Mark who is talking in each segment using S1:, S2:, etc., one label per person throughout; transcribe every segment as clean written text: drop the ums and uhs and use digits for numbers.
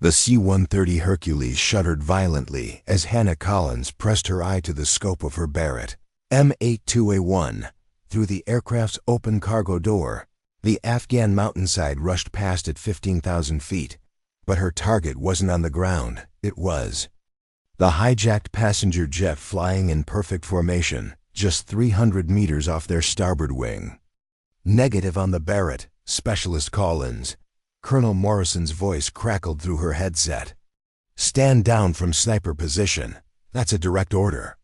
S1: The C-130 Hercules shuddered violently as Hannah Collins pressed her eye to the scope of her Barrett M82A1. Through the aircraft's open cargo door, the Afghan mountainside rushed past at 15,000 feet. But her target wasn't on the ground, it was the hijacked passenger jet flying in perfect formation, just 300 meters off their starboard wing. Negative on the Barrett, Specialist Collins. Colonel Morrison's voice crackled through her headset. Stand down from sniper position. That's a direct order.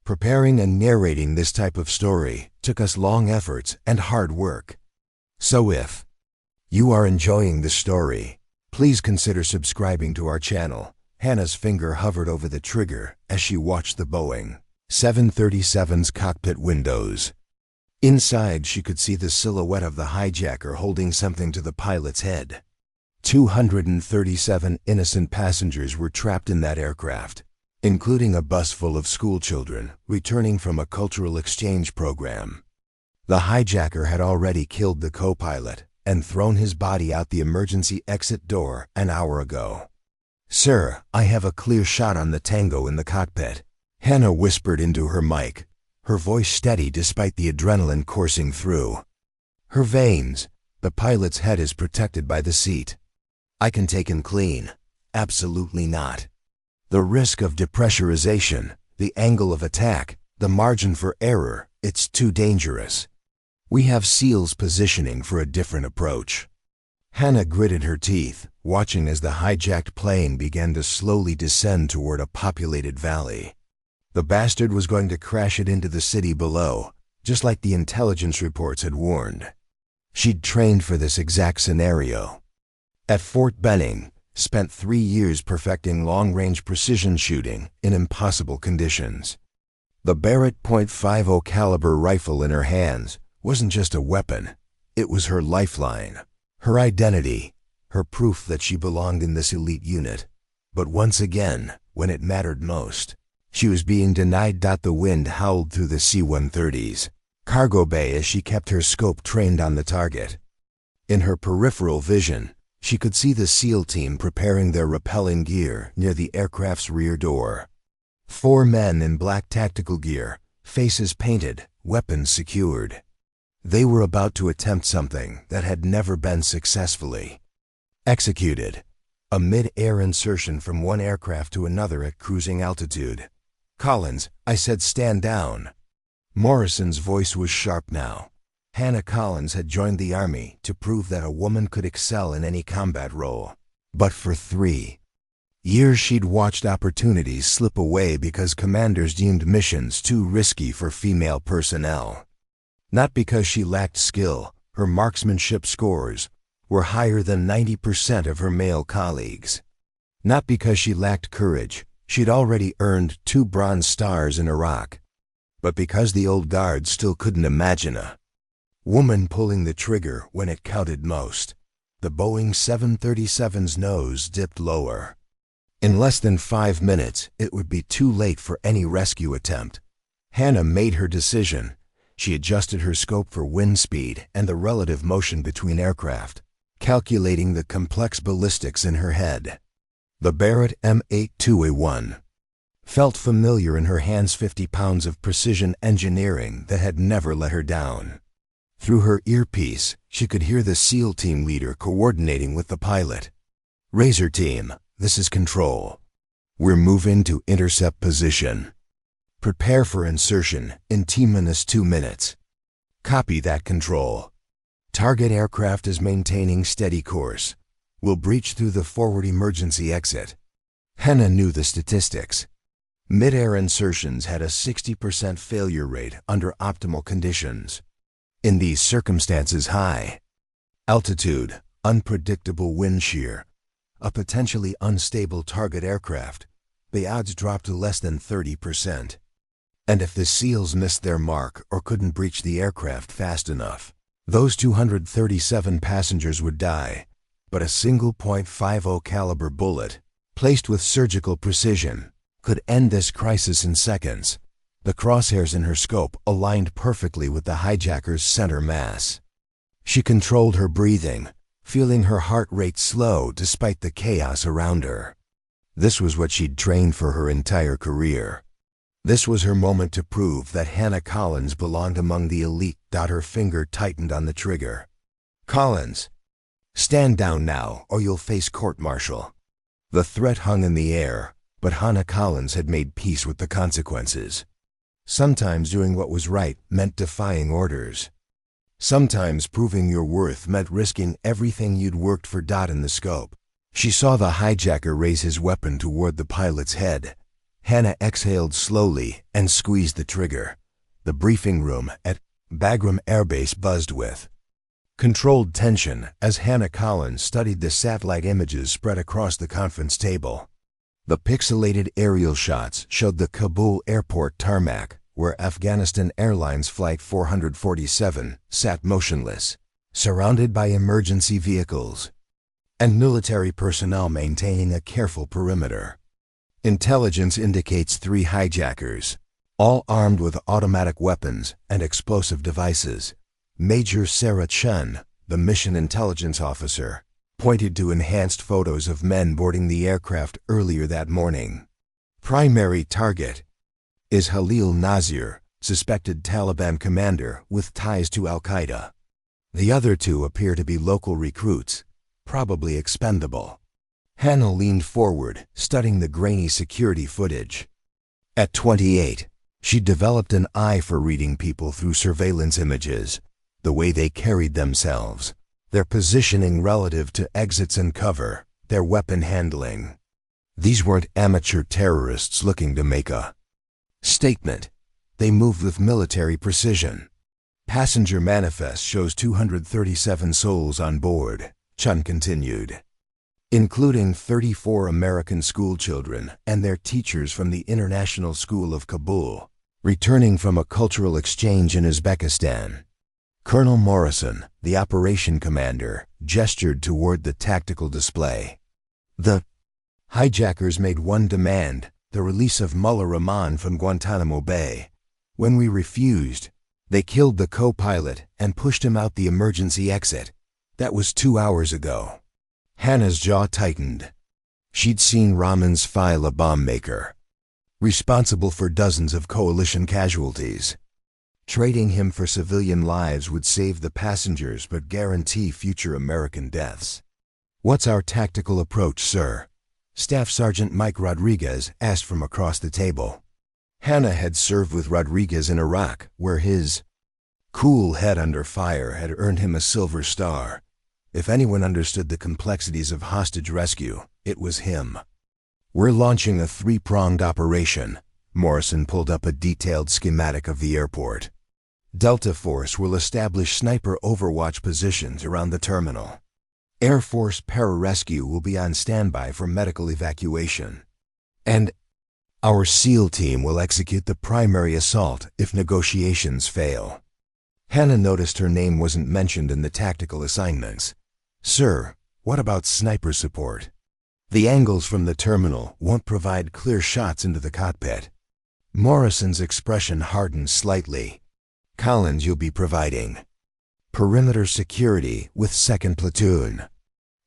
S1: Preparing and narrating this type of story took us long efforts and hard work. So if you are enjoying this story, please consider subscribing to our channel. Hannah's finger hovered over the trigger as she watched the Boeing 737's cockpit windows. Inside, she could see the silhouette of the hijacker holding something to the pilot's head. 237 innocent passengers were trapped in that aircraft, including a bus full of schoolchildren returning from a cultural exchange program. The hijacker had already killed the co-pilot and thrown his body out the emergency exit door an hour ago. "Sir, I have a clear shot on the Tango in the cockpit," Hannah whispered into her mic, her voice steady despite the adrenaline coursing through her veins. The pilot's head is protected by the seat. "I can take him clean." "Absolutely not. The risk of depressurization, the angle of attack, the margin for error, it's too dangerous. We have SEALs positioning for a different approach." Hannah gritted her teeth, watching as the hijacked plane began to slowly descend toward a populated valley. The bastard was going to crash it into the city below, just like the intelligence reports had warned. She'd trained for this exact scenario. At Fort Benning, spent 3 years perfecting long-range precision shooting in impossible conditions. The Barrett .50 caliber rifle in her hands wasn't just a weapon, it was her lifeline, her identity, her proof that she belonged in this elite unit. But once again, when it mattered most, she was being denied. The wind howled through the C-130's cargo bay as she kept her scope trained on the target. In her peripheral vision, she could see the SEAL team preparing their rappelling gear near the aircraft's rear door. 4 men in black tactical gear, faces painted, weapons secured. They were about to attempt something that had never been successfully executed: a mid-air insertion from one aircraft to another at cruising altitude. "Collins, I said stand down." Morrison's voice was sharp now. Hannah Collins had joined the Army to prove that a woman could excel in any combat role. But for 3 years she'd watched opportunities slip away because commanders deemed missions too risky for female personnel. Not because she lacked skill, her marksmanship scores were higher than 90% of her male colleagues. Not because she lacked courage, she'd already earned 2 Bronze Stars in Iraq. But because the old guard still couldn't imagine a woman pulling the trigger when it counted most. The Boeing 737's nose dipped lower. In less than 5 minutes, it would be too late for any rescue attempt. Hannah made her decision. She adjusted her scope for wind speed and the relative motion between aircraft, calculating the complex ballistics in her head. The Barrett M82A1 felt familiar in her hands, 50 pounds of precision engineering that had never let her down. Through her earpiece, she could hear the SEAL team leader coordinating with the pilot. "Razor team, this is control. We're moving to intercept position. Prepare for insertion in T-2 minutes. Copy that, control. Target aircraft is maintaining steady course. We'll breach through the forward emergency exit." Hannah knew the statistics. Mid-air insertions had a 60% failure rate under optimal conditions. In these circumstances, high altitude, unpredictable wind shear, a potentially unstable target aircraft, the odds dropped to less than 30%. And if the SEALs missed their mark or couldn't breach the aircraft fast enough, those 237 passengers would die. But a single .50 caliber bullet, placed with surgical precision, could end this crisis in seconds. The crosshairs in her scope aligned perfectly with the hijacker's center mass. She controlled her breathing, feeling her heart rate slow despite the chaos around her. This was what she'd trained for her entire career. This was her moment to prove that Hannah Collins belonged among the elite. Her finger tightened on the trigger. "Collins, stand down now or you'll face court-martial." The threat hung in the air, but Hannah Collins had made peace with the consequences. Sometimes doing what was right meant defying orders. Sometimes proving your worth meant risking everything you'd worked for. In the scope, she saw the hijacker raise his weapon toward the pilot's head. Hannah exhaled slowly and squeezed the trigger. The briefing room at Bagram Air Base buzzed with controlled tension as Hannah Collins studied the satellite images spread across the conference table. The pixelated aerial shots showed the Kabul airport tarmac, where Afghanistan Airlines Flight 447 sat motionless, surrounded by emergency vehicles and military personnel maintaining a careful perimeter. Intelligence indicates 3 hijackers, all armed with automatic weapons and explosive devices. Major Sarah Chun, the mission intelligence officer, pointed to enhanced photos of men boarding the aircraft earlier that morning. Primary target is Halil Nazir, suspected Taliban commander with ties to Al-Qaeda. The other 2 appear to be local recruits, probably expendable. Hannah leaned forward, studying the grainy security footage. At 28, she developed an eye for reading people through surveillance images, the way they carried themselves, their positioning relative to exits and cover, their weapon handling. These weren't amateur terrorists looking to make a statement. They moved with military precision. Passenger manifest shows 237 souls on board, Chun continued, including 34 American schoolchildren and their teachers from the International School of Kabul, returning from a cultural exchange in Uzbekistan. Colonel Morrison, the operation commander, gestured toward the tactical display. The hijackers made one demand, the release of Mullah Rahman from Guantanamo Bay. When we refused, they killed the co-pilot and pushed him out the emergency exit. That was 2 hours ago. Hannah's jaw tightened. She'd seen Rahman's file, a bomb maker, responsible for dozens of coalition casualties. Trading him for civilian lives would save the passengers but guarantee future American deaths. "What's our tactical approach, sir?" Staff Sergeant Mike Rodriguez asked from across the table. Hannah had served with Rodriguez in Iraq, where his cool head under fire had earned him a Silver Star. If anyone understood the complexities of hostage rescue, it was him. "We're launching a 3-pronged operation." Morrison pulled up a detailed schematic of the airport. "Delta Force will establish sniper overwatch positions around the terminal. Air Force pararescue will be on standby for medical evacuation. And our SEAL team will execute the primary assault if negotiations fail." Hannah noticed her name wasn't mentioned in the tactical assignments. "Sir, what about sniper support? The angles from the terminal won't provide clear shots into the cockpit." Morrison's expression hardened slightly. "Collins, you'll be providing perimeter security with 2nd Platoon.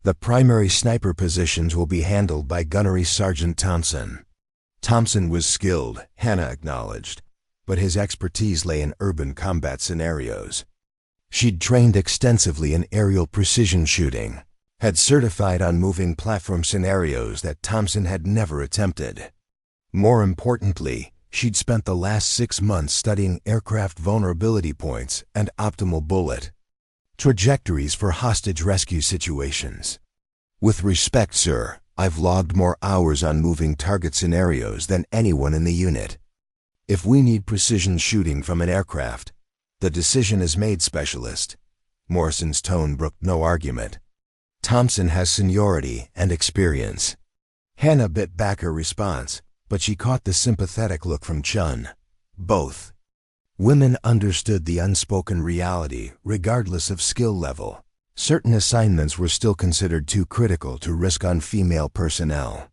S1: The primary sniper positions will be handled by Gunnery Sergeant Thompson." Thompson was skilled, Hannah acknowledged, but his expertise lay in urban combat scenarios. She'd trained extensively in aerial precision shooting, had certified on moving platform scenarios that Thompson had never attempted. More importantly, she'd spent the last 6 months studying aircraft vulnerability points and optimal bullet trajectories for hostage rescue situations. "With respect, sir, I've logged more hours on moving target scenarios than anyone in the unit. If we need precision shooting from an aircraft, the decision is made, specialist." Morrison's tone brooked no argument. "Thompson has seniority and experience." Hannah bit back her response, but she caught the sympathetic look from Chun. Both women understood the unspoken reality, regardless of skill level. Certain assignments were still considered too critical to risk on female personnel.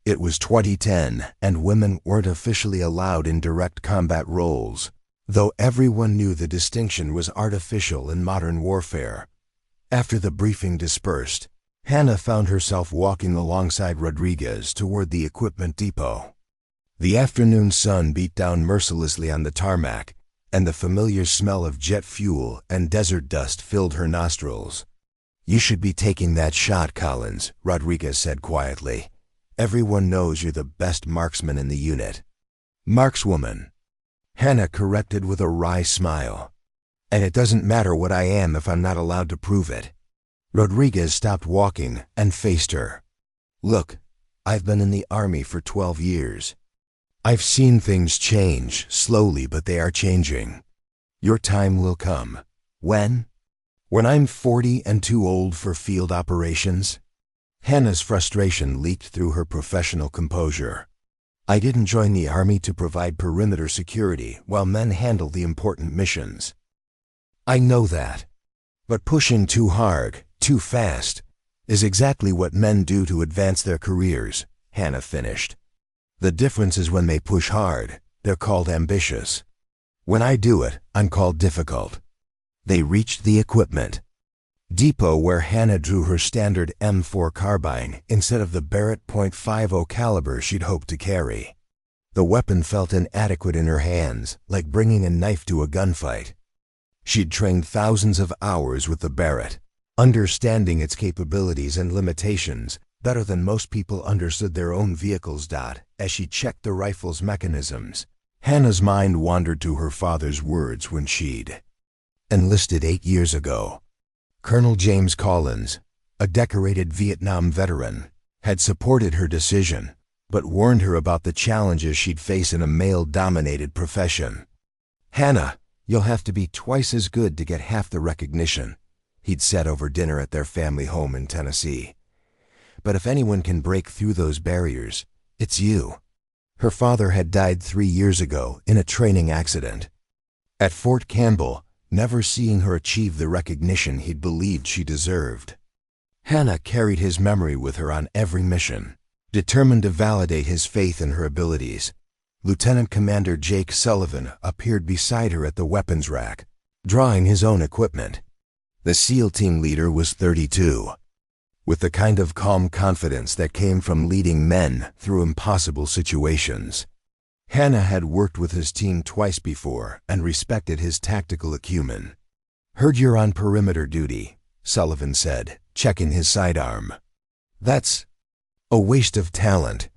S1: It was 2010, and women weren't officially allowed in direct combat roles, though everyone knew the distinction was artificial in modern warfare. After the briefing dispersed, Hannah found herself walking alongside Rodriguez toward the equipment depot. The afternoon sun beat down mercilessly on the tarmac, and the familiar smell of jet fuel and desert dust filled her nostrils. "You should be taking that shot, Collins," Rodriguez said quietly. "Everyone knows you're the best marksman in the unit." "Markswoman," Hannah corrected with a wry smile. "And it doesn't matter what I am if I'm not allowed to prove it." Rodriguez stopped walking and faced her. "Look, I've been in the Army for 12 years. I've seen things change, slowly, but they are changing. Your time will come. When? When I'm 40 and too old for field operations?" Hannah's frustration leaked through her professional composure. "I didn't join the Army to provide perimeter security while men handle the important missions. I know that. But pushing too hard, too fast, is exactly what men do to advance their careers," Hannah finished. "The difference is when they push hard, they're called ambitious. When I do it, I'm called difficult." They reached the equipment depot where Hannah drew her standard M4 carbine instead of the Barrett .50 caliber she'd hoped to carry. The weapon felt inadequate in her hands, like bringing a knife to a gunfight. She'd trained thousands of hours with the Barrett, understanding its capabilities and limitations better than most people understood their own vehicles. As she checked the rifle's mechanisms, Hannah's mind wandered to her father's words when she'd enlisted 8 years ago. Colonel James Collins, a decorated Vietnam veteran, had supported her decision, but warned her about the challenges she'd face in a male-dominated profession. "Hannah, you'll have to be twice as good to get half the recognition," he'd said over dinner at their family home in Tennessee. "But if anyone can break through those barriers, it's you." Her father had died 3 years ago in a training accident at Fort Campbell, never seeing her achieve the recognition he'd believed she deserved. Hannah carried his memory with her on every mission, determined to validate his faith in her abilities. Lieutenant Commander Jake Sullivan appeared beside her at the weapons rack, drawing his own equipment. The SEAL team leader was 32. With the kind of calm confidence that came from leading men through impossible situations. Hannah had worked with his team twice before and respected his tactical acumen. "Heard you're on perimeter duty," Sullivan said, checking his sidearm. "That's a waste of talent."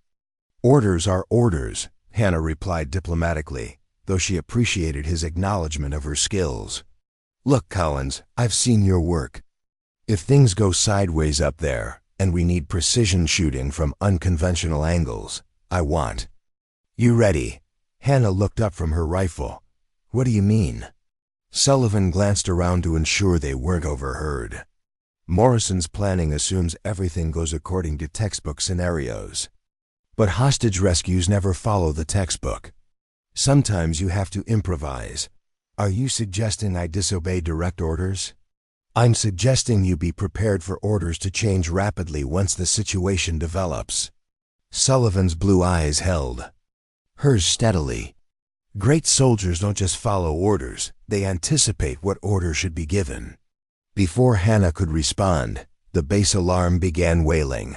S1: "Orders are orders," Hannah replied diplomatically, though she appreciated his acknowledgement of her skills. "Look, Collins, I've seen your work. If things go sideways up there, and we need precision shooting from unconventional angles, I want you ready." Hannah looked up from her rifle. "What do you mean?" Sullivan glanced around to ensure they weren't overheard. "Morrison's planning assumes everything goes according to textbook scenarios. But hostage rescues never follow the textbook. Sometimes you have to improvise. Are you suggesting I disobey direct orders?" "I'm suggesting you be prepared for orders to change rapidly once the situation develops." Sullivan's blue eyes held hers steadily. Great soldiers don't just follow orders, they anticipate what order should be given. Before Hannah could respond, the base alarm began wailing.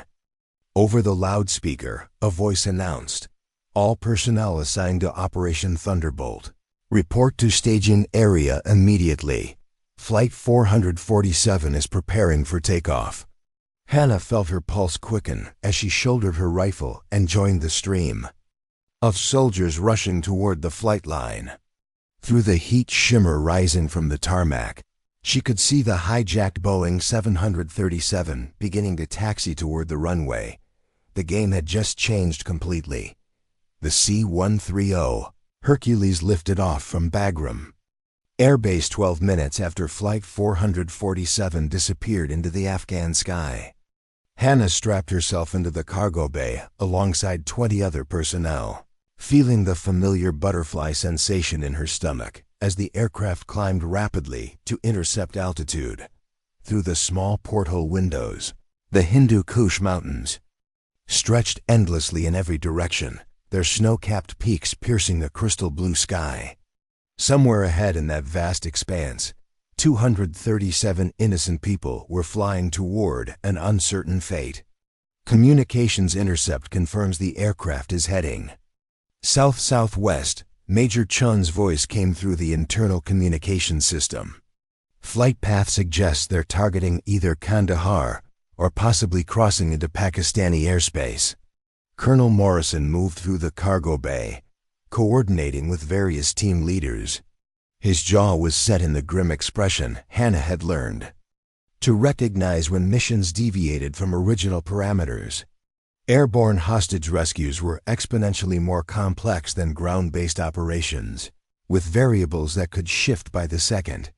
S1: Over the loudspeaker, a voice announced, "All personnel assigned to Operation Thunderbolt, report to staging area immediately. Flight 447 is preparing for takeoff." Hannah felt her pulse quicken as she shouldered her rifle and joined the stream of soldiers rushing toward the flight line. Through the heat shimmer rising from the tarmac, she could see the hijacked Boeing 737 beginning to taxi toward the runway. The game had just changed completely. The C-130 Hercules lifted off from Bagram Airbase 12 minutes after Flight 447 disappeared into the Afghan sky. Hannah strapped herself into the cargo bay alongside 20 other personnel, feeling the familiar butterfly sensation in her stomach as the aircraft climbed rapidly to intercept altitude. Through the small porthole windows, the Hindu Kush Mountains stretched endlessly in every direction, their snow-capped peaks piercing the crystal blue sky. Somewhere ahead in that vast expanse, 237 innocent people were flying toward an uncertain fate. Communications intercept confirms the aircraft is heading south-southwest. Major Chun's voice came through the internal communication system. Flight path suggests they're targeting either Kandahar or possibly crossing into Pakistani airspace. Colonel Morrison moved through the cargo bay, coordinating with various team leaders. His jaw was set in the grim expression Hannah had learned to recognize when missions deviated from original parameters. Airborne hostage rescues were exponentially more complex than ground-based operations, with variables that could shift by the second.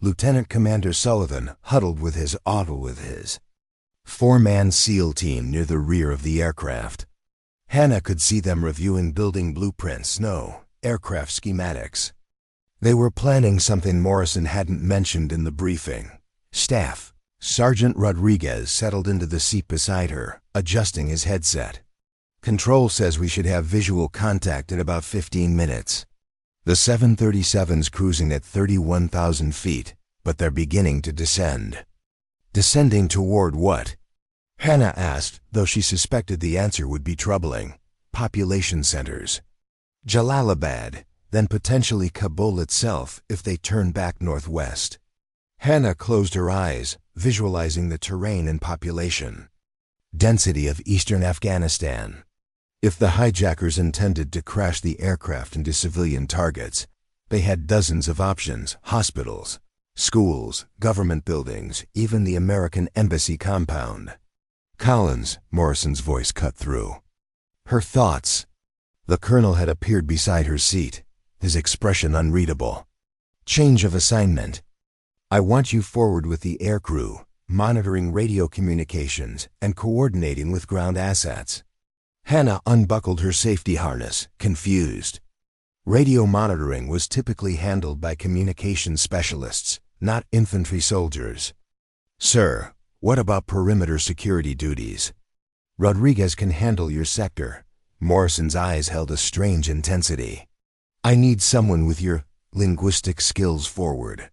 S1: Lieutenant Commander Sullivan huddled with his four-man SEAL team near the rear of the aircraft. Hannah could see them reviewing building blueprints, aircraft schematics. They were planning something Morrison hadn't mentioned in the briefing. Staff. Sergeant Rodriguez settled into the seat beside her, adjusting his headset. Control says we should have visual contact in about 15 minutes. The 737's cruising at 31,000 feet, but they're beginning to descend. Descending toward what? Hannah asked, though she suspected the answer would be troubling. Population centers. Jalalabad, then potentially Kabul itself if they turn back northwest. Hannah closed her eyes, visualizing the terrain and population. Density of eastern Afghanistan. If the hijackers intended to crash the aircraft into civilian targets, they had dozens of options: hospitals, schools, government buildings, even the American embassy compound. Collins, Morrison's voice cut through her thoughts. The colonel had appeared beside her seat, his expression unreadable. Change of assignment. I want you forward with the aircrew, monitoring radio communications and coordinating with ground assets. Hannah unbuckled her safety harness, confused. Radio monitoring was typically handled by communications specialists, not infantry soldiers. Sir, what about perimeter security duties? Rodriguez can handle your sector. Morrison's eyes held a strange intensity. I need someone with your linguistic skills forward.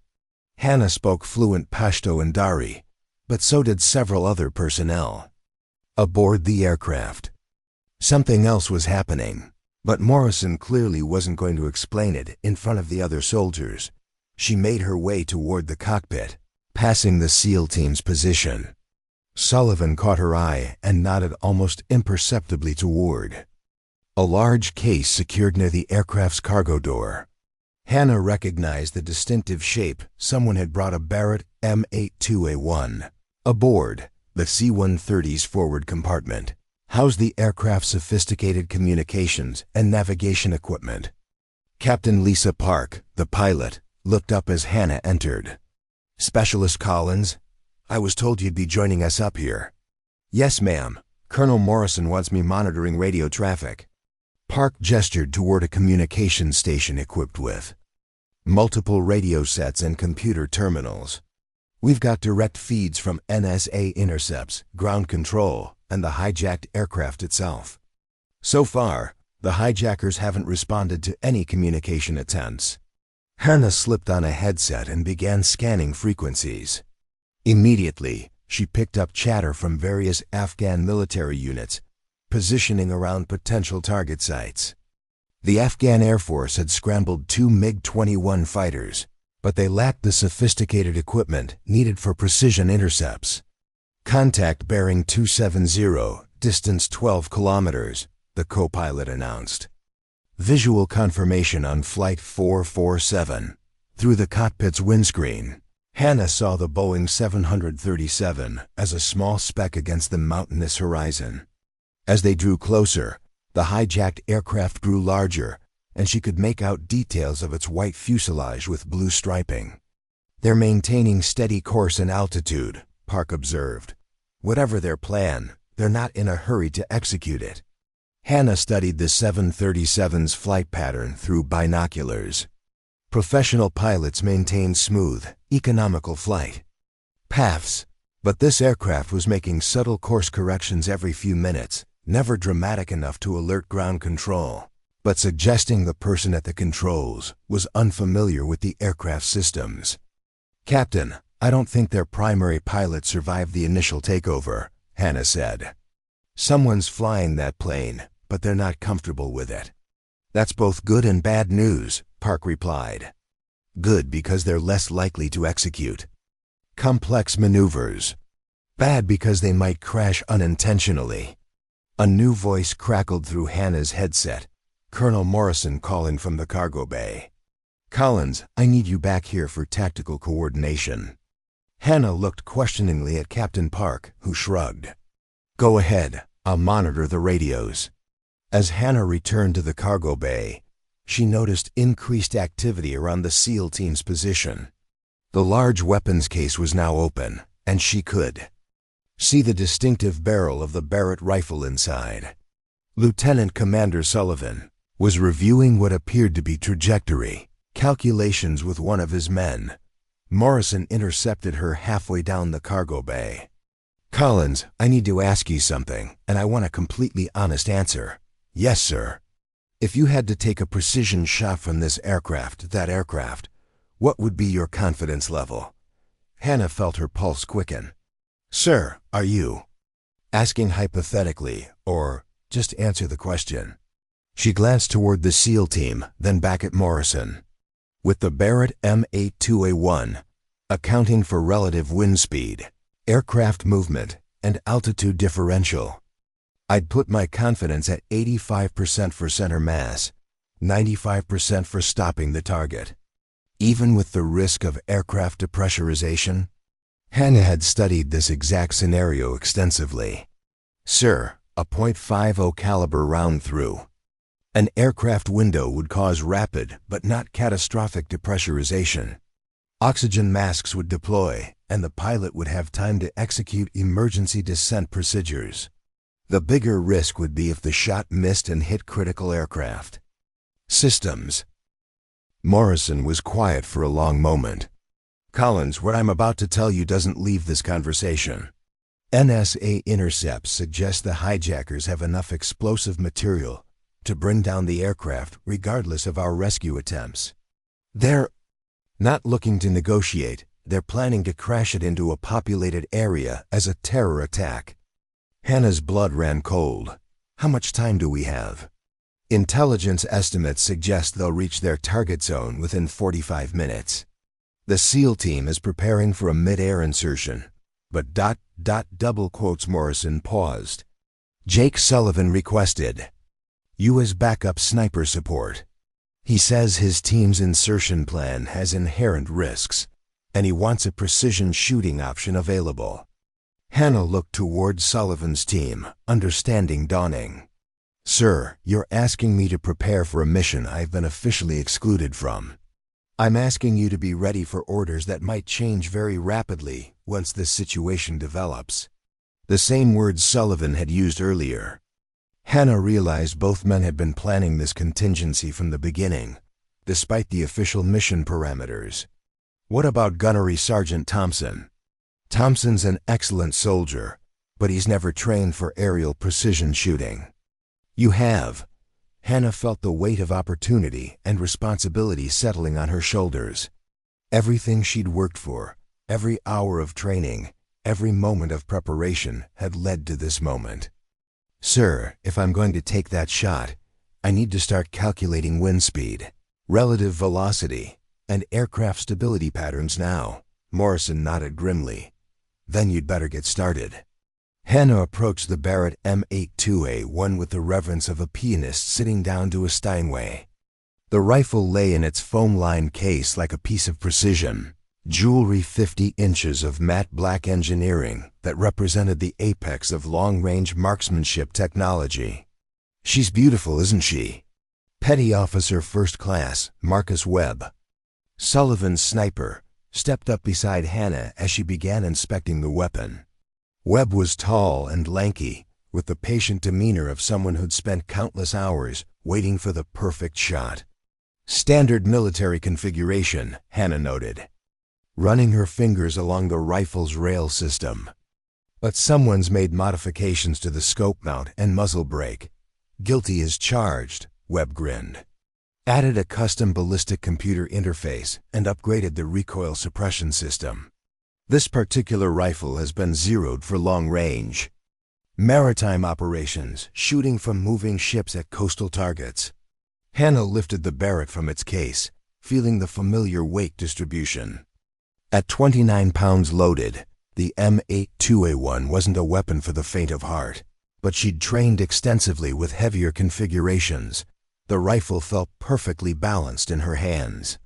S1: Hannah spoke fluent Pashto and Dari, but so did several other personnel. Aboard the aircraft, something else was happening, but Morrison clearly wasn't going to explain it in front of the other soldiers. She made her way toward the cockpit, passing the SEAL team's position. Sullivan caught her eye and nodded almost imperceptibly toward a large case secured near the aircraft's cargo door. Hannah recognized the distinctive shape. Someone had brought a Barrett M82A1 aboard. The C-130's forward compartment housed the aircraft's sophisticated communications and navigation equipment. Captain Lisa Park, the pilot, looked up as Hannah entered. Specialist Collins, I was told you'd be joining us up here. Yes, ma'am. Colonel Morrison wants me monitoring radio traffic. Park gestured toward a communications station equipped with multiple radio sets and computer terminals. We've got direct feeds from NSA intercepts, ground control, and the hijacked aircraft itself. So far, the hijackers haven't responded to any communication attempts. Hannah slipped on a headset and began scanning frequencies. Immediately, she picked up chatter from various Afghan military units, positioning around potential target sites. The Afghan Air Force had scrambled 2 MiG-21 fighters, but they lacked the sophisticated equipment needed for precision intercepts. Contact bearing 270, distance 12 kilometers, the co-pilot announced. Visual confirmation on Flight 447. Through the cockpit's windscreen, Hannah saw the Boeing 737 as a small speck against the mountainous horizon. As they drew closer, the hijacked aircraft grew larger, and she could make out details of its white fuselage with blue striping. They're maintaining steady course and altitude, Park observed. Whatever their plan, they're not in a hurry to execute it. Hannah studied the 737's flight pattern through binoculars. Professional pilots maintain smooth, economical flight paths, but this aircraft was making subtle course corrections every few minutes, never dramatic enough to alert ground control, but suggesting the person at the controls was unfamiliar with the aircraft systems. "Captain, I don't think their primary pilot survived the initial takeover," Hannah said. "Someone's flying that plane, but they're not comfortable with it." "That's both good and bad news," Park replied. "Good because they're less likely to execute complex maneuvers. Bad because they might crash unintentionally." A new voice crackled through Hannah's headset, Colonel Morrison calling from the cargo bay. "Collins, I need you back here for tactical coordination." Hannah looked questioningly at Captain Park, who shrugged. "Go ahead, I'll monitor the radios." As Hannah returned to the cargo bay, she noticed increased activity around the SEAL team's position. The large weapons case was now open, and she could see the distinctive barrel of the Barrett rifle inside. Lieutenant Commander Sullivan was reviewing what appeared to be trajectory calculations with one of his men. Morrison intercepted her halfway down the cargo bay. "Collins, I need to ask you something, and I want a completely honest answer." "Yes, sir." "If you had to take a precision shot from this aircraft, that aircraft, what would be your confidence level?" Hannah felt her pulse quicken. "Sir, are you asking hypothetically, or just answer the question?" She glanced toward the SEAL team, then back at Morrison. "With the Barrett M82A1, accounting for relative wind speed, aircraft movement, and altitude differential, I'd put my confidence at 85% for center mass, 95% for stopping the target, even with the risk of aircraft depressurization." Hannah had studied this exact scenario extensively. "Sir, a .50 caliber round through an aircraft window would cause rapid but not catastrophic depressurization. Oxygen masks would deploy, and the pilot would have time to execute emergency descent procedures. The bigger risk would be if the shot missed and hit critical aircraft systems." Morrison was quiet for a long moment. "Collins, what I'm about to tell you doesn't leave this conversation. NSA intercepts suggest the hijackers have enough explosive material to bring down the aircraft regardless of our rescue attempts. They're not looking to negotiate, they're planning to crash it into a populated area as a terror attack." Hannah's blood ran cold. "How much time do we have?" "Intelligence estimates suggest they'll reach their target zone within 45 minutes. The SEAL team is preparing for a mid-air insertion, but double quotes." Morrison paused. "Jake Sullivan requested you as backup sniper support. He says his team's insertion plan has inherent risks, and he wants a precision shooting option available." Hannah looked toward Sullivan's team, understanding dawning. "Sir, you're asking me to prepare for a mission I've been officially excluded from. I'm asking you to be ready for orders that might change very rapidly once this situation develops." The same words Sullivan had used earlier. Hannah realized both men had been planning this contingency from the beginning, despite the official mission parameters. "What about Gunnery Sergeant Thompson?" "Thompson's an excellent soldier, but he's never trained for aerial precision shooting." "You have." Hannah felt the weight of opportunity and responsibility settling on her shoulders. Everything she'd worked for, every hour of training, every moment of preparation had led to this moment. "Sir, if I'm going to take that shot, I need to start calculating wind speed, relative velocity, and aircraft stability patterns now." Morrison nodded grimly. "Then you'd better get started." Hannah approached the Barrett M82A1 with the reverence of a pianist sitting down to a Steinway. The rifle lay in its foam-lined case like a piece of precision jewelry, 50 inches of matte black engineering that represented the apex of long-range marksmanship technology. "She's beautiful, isn't she?" Petty Officer First Class Marcus Webb, Sullivan's sniper, stepped up beside Hannah as she began inspecting the weapon. Webb was tall and lanky, with the patient demeanor of someone who'd spent countless hours waiting for the perfect shot. "Standard military configuration," Hannah noted, running her fingers along the rifle's rail system. "But someone's made modifications to the scope mount and muzzle brake. Guilty as charged," Webb grinned. added a custom ballistic computer interface, and upgraded the recoil suppression system. This particular rifle has been zeroed for long range. Maritime operations, shooting from moving ships at coastal targets. Hannah lifted the Barrett from its case, feeling the familiar weight distribution. At 29 pounds loaded, the M82A1 wasn't a weapon for the faint of heart, but she'd trained extensively with heavier configurations. The rifle felt perfectly balanced in her hands.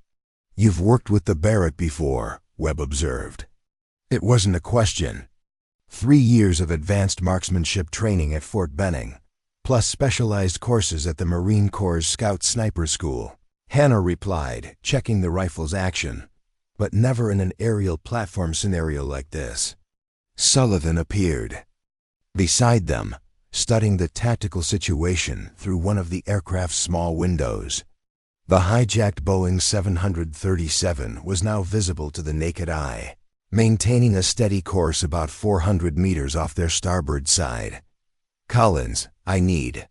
S1: "You've worked with the Barrett before," Webb observed. It wasn't a question. 3 years of advanced marksmanship training at Fort Benning, plus specialized courses at the Marine Corps Scout Sniper School. Hannah replied, checking the rifle's action, but never in an aerial platform scenario like this. Sullivan appeared. Beside them, studying the tactical situation through one of the aircraft's small windows. The hijacked Boeing 737 was now visible to the naked eye, maintaining a steady course about 400 meters off their starboard side. "Collins, I need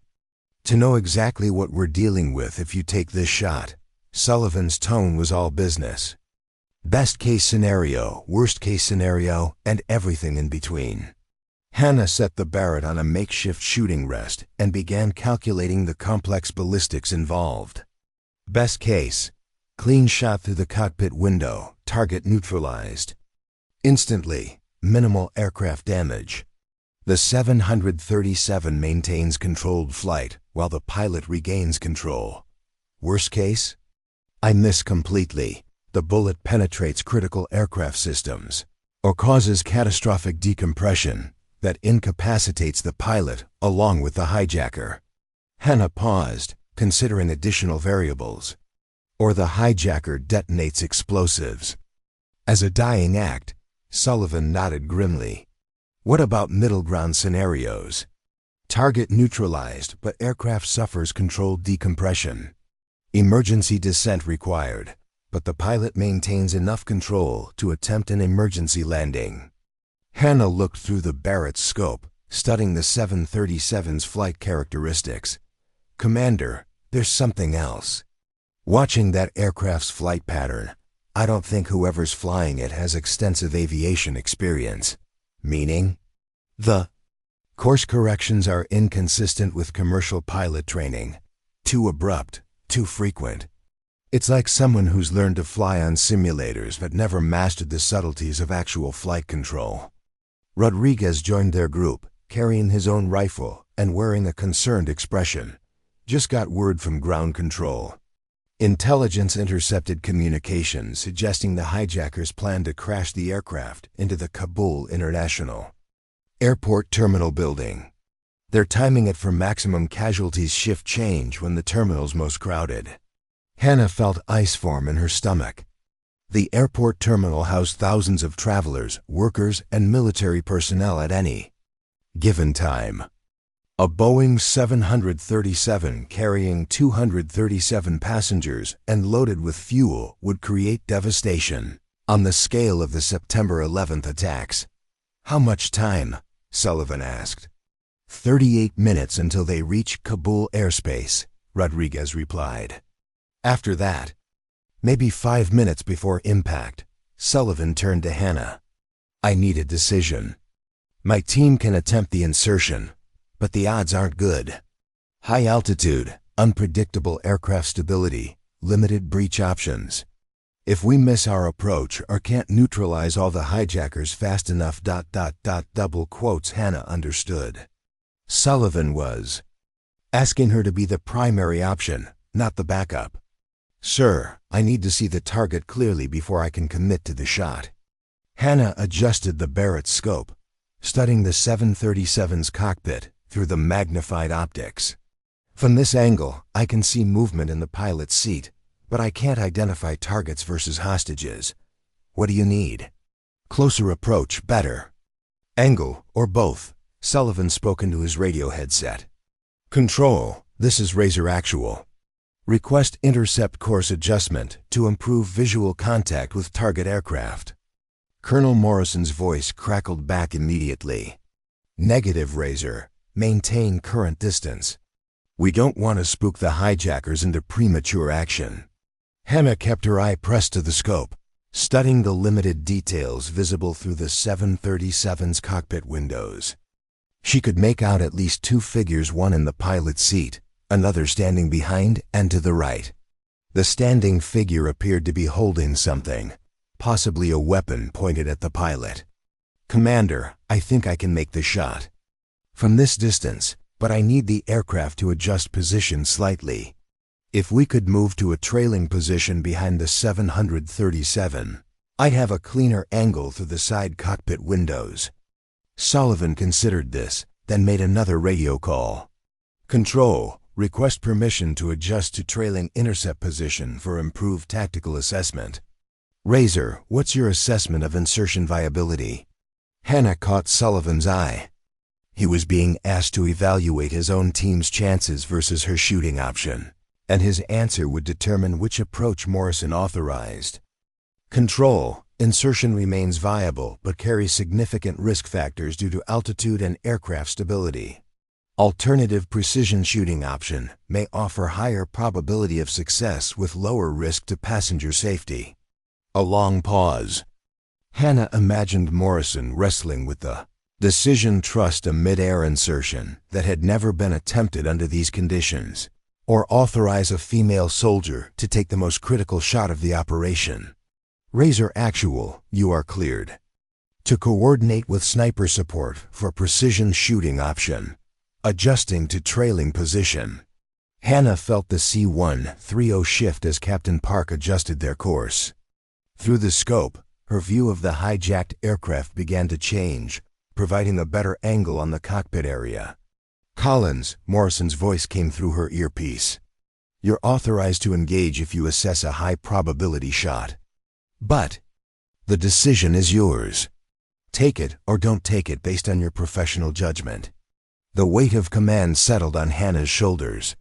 S1: to know exactly what we're dealing with if you take this shot." Sullivan's tone was all business. Best case scenario, worst case scenario, and everything in between. Hannah set the Barrett on a makeshift shooting rest and began calculating the complex ballistics involved. Best case, clean shot through the cockpit window, target neutralized. Instantly, minimal aircraft damage. The 737 maintains controlled flight while the pilot regains control. Worst case? I miss completely. The bullet penetrates critical aircraft systems, or causes catastrophic decompression that incapacitates the pilot along with the hijacker. Hannah paused, considering additional variables. Or the hijacker detonates explosives. As a dying act, Sullivan nodded grimly. What about middle ground scenarios? Target neutralized, but aircraft suffers controlled decompression. Emergency descent required, but the pilot maintains enough control to attempt an emergency landing. Hannah looked through the Barrett's scope, studying the 737's flight characteristics. "Commander, there's something else. Watching that aircraft's flight pattern, I don't think whoever's flying it has extensive aviation experience." "Meaning?" "The course corrections are inconsistent with commercial pilot training. Too abrupt, too frequent. It's like someone who's learned to fly on simulators but never mastered the subtleties of actual flight control." Rodriguez joined their group, carrying his own rifle and wearing a concerned expression. "Just got word from ground control. Intelligence intercepted communication suggesting the hijackers plan to crash the aircraft into the Kabul International Airport terminal building. They're timing it for maximum casualties shift change when the terminal's most crowded." Hannah felt ice form in her stomach. The airport terminal housed thousands of travelers, workers, and military personnel at any given time. A Boeing 737 carrying 237 passengers and loaded with fuel would create devastation on the scale of the September 11th attacks. "How much time?" Sullivan asked. 38 minutes until they reach Kabul airspace," Rodriguez replied. "After that, maybe 5 minutes before impact." Sullivan turned to Hannah. "I need a decision. My team can attempt the insertion, but the odds aren't good. High altitude, unpredictable aircraft stability, limited breach options. If we miss our approach or can't neutralize all the hijackers fast enough... double quotes Hannah understood. Sullivan was asking her to be the primary option, not the backup. "Sir, I need to see the target clearly before I can commit to the shot." Hannah adjusted the Barrett's scope, studying the 737's cockpit through the magnified optics. "From this angle, I can see movement in the pilot's seat, but I can't identify targets versus hostages. What do you need?" "Closer approach, better." "Angle, or both." Sullivan spoke into his radio headset. "Control, this is Razor Actual. Request intercept course adjustment to improve visual contact with target aircraft." Colonel Morrison's voice crackled back immediately. "Negative, Razor. Maintain current distance." We don't want to spook the hijackers into premature action. Hannah kept her eye pressed to the scope, studying the limited details visible through the 737's cockpit windows. She could make out at least two figures, one in the pilot's seat, another standing behind and to the right. The standing figure appeared to be holding something, possibly a weapon pointed at the pilot. "Commander, I think I can make the shot from this distance, but I need the aircraft to adjust position slightly. If we could move to a trailing position behind the 737, I'd have a cleaner angle through the side cockpit windows." Sullivan considered this, then made another radio call. "Control, request permission to adjust to trailing intercept position for improved tactical assessment." "Razor, what's your assessment of insertion viability?" Hannah caught Sullivan's eye. He was being asked to evaluate his own team's chances versus her shooting option, and his answer would determine which approach Morrison authorized. "Control, insertion remains viable but carries significant risk factors due to altitude and aircraft stability. Alternative precision shooting option may offer higher probability of success with lower risk to passenger safety." A long pause. Hannah imagined Morrison wrestling with the decision trust a mid-air insertion that had never been attempted under these conditions, or authorize a female soldier to take the most critical shot of the operation. "Razor Actual, you are cleared. To coordinate with sniper support for precision shooting option. Adjusting to trailing position." Hannah felt the C-130 shift as Captain Park adjusted their course. Through the scope, her view of the hijacked aircraft began to change, providing a better angle on the cockpit area. "Collins," Morrison's voice came through her earpiece. "You're authorized to engage if you assess a high probability shot. But the decision is yours. Take it or don't take it based on your professional judgment." The weight of command settled on Hannah's shoulders.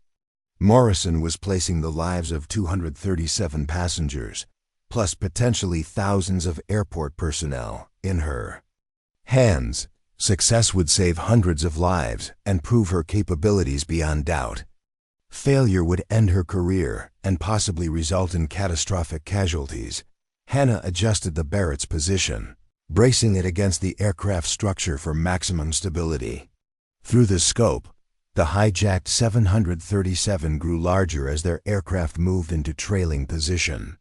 S1: Morrison was placing the lives of 237 passengers, plus potentially thousands of airport personnel, in her hands. Success would save hundreds of lives and prove her capabilities beyond doubt. Failure would end her career and possibly result in catastrophic casualties. Hannah adjusted the Barrett's position, bracing it against the aircraft structure for maximum stability. Through the scope, the hijacked 737 grew larger as their aircraft moved into trailing position.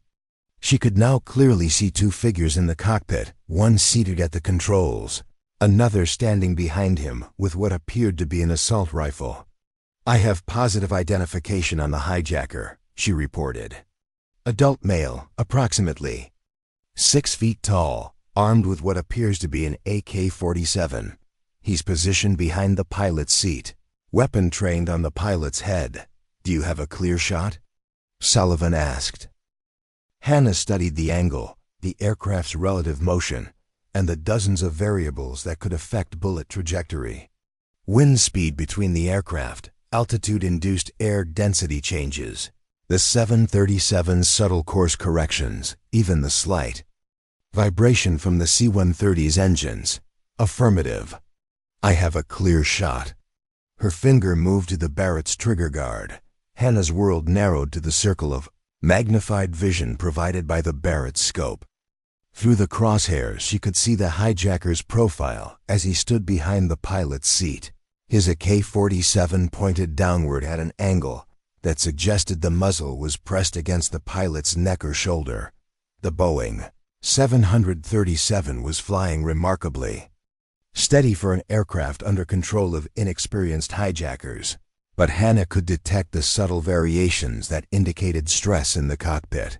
S1: She could now clearly see two figures in the cockpit, one seated at the controls, another standing behind him with what appeared to be an assault rifle. "I have positive identification on the hijacker," she reported. "Adult male, approximately 6 feet tall, armed with what appears to be an AK-47. He's positioned behind the pilot's seat, weapon trained on the pilot's head. Do you have a clear shot?" Sullivan asked. Hannah studied the angle, the aircraft's relative motion, and the dozens of variables that could affect bullet trajectory. Wind speed between the aircraft, altitude-induced air density changes, the 737's subtle course corrections, even the slight vibration from the C-130's engines. Affirmative. "I have a clear shot." Her finger moved to the Barrett's trigger guard. Hannah's world narrowed to the circle of magnified vision provided by the Barrett's scope. Through the crosshairs, she could see the hijacker's profile as he stood behind the pilot's seat. His AK-47 pointed downward at an angle that suggested the muzzle was pressed against the pilot's neck or shoulder. The Boeing 737 was flying remarkably steady for an aircraft under control of inexperienced hijackers, but Hannah could detect the subtle variations that indicated stress in the cockpit.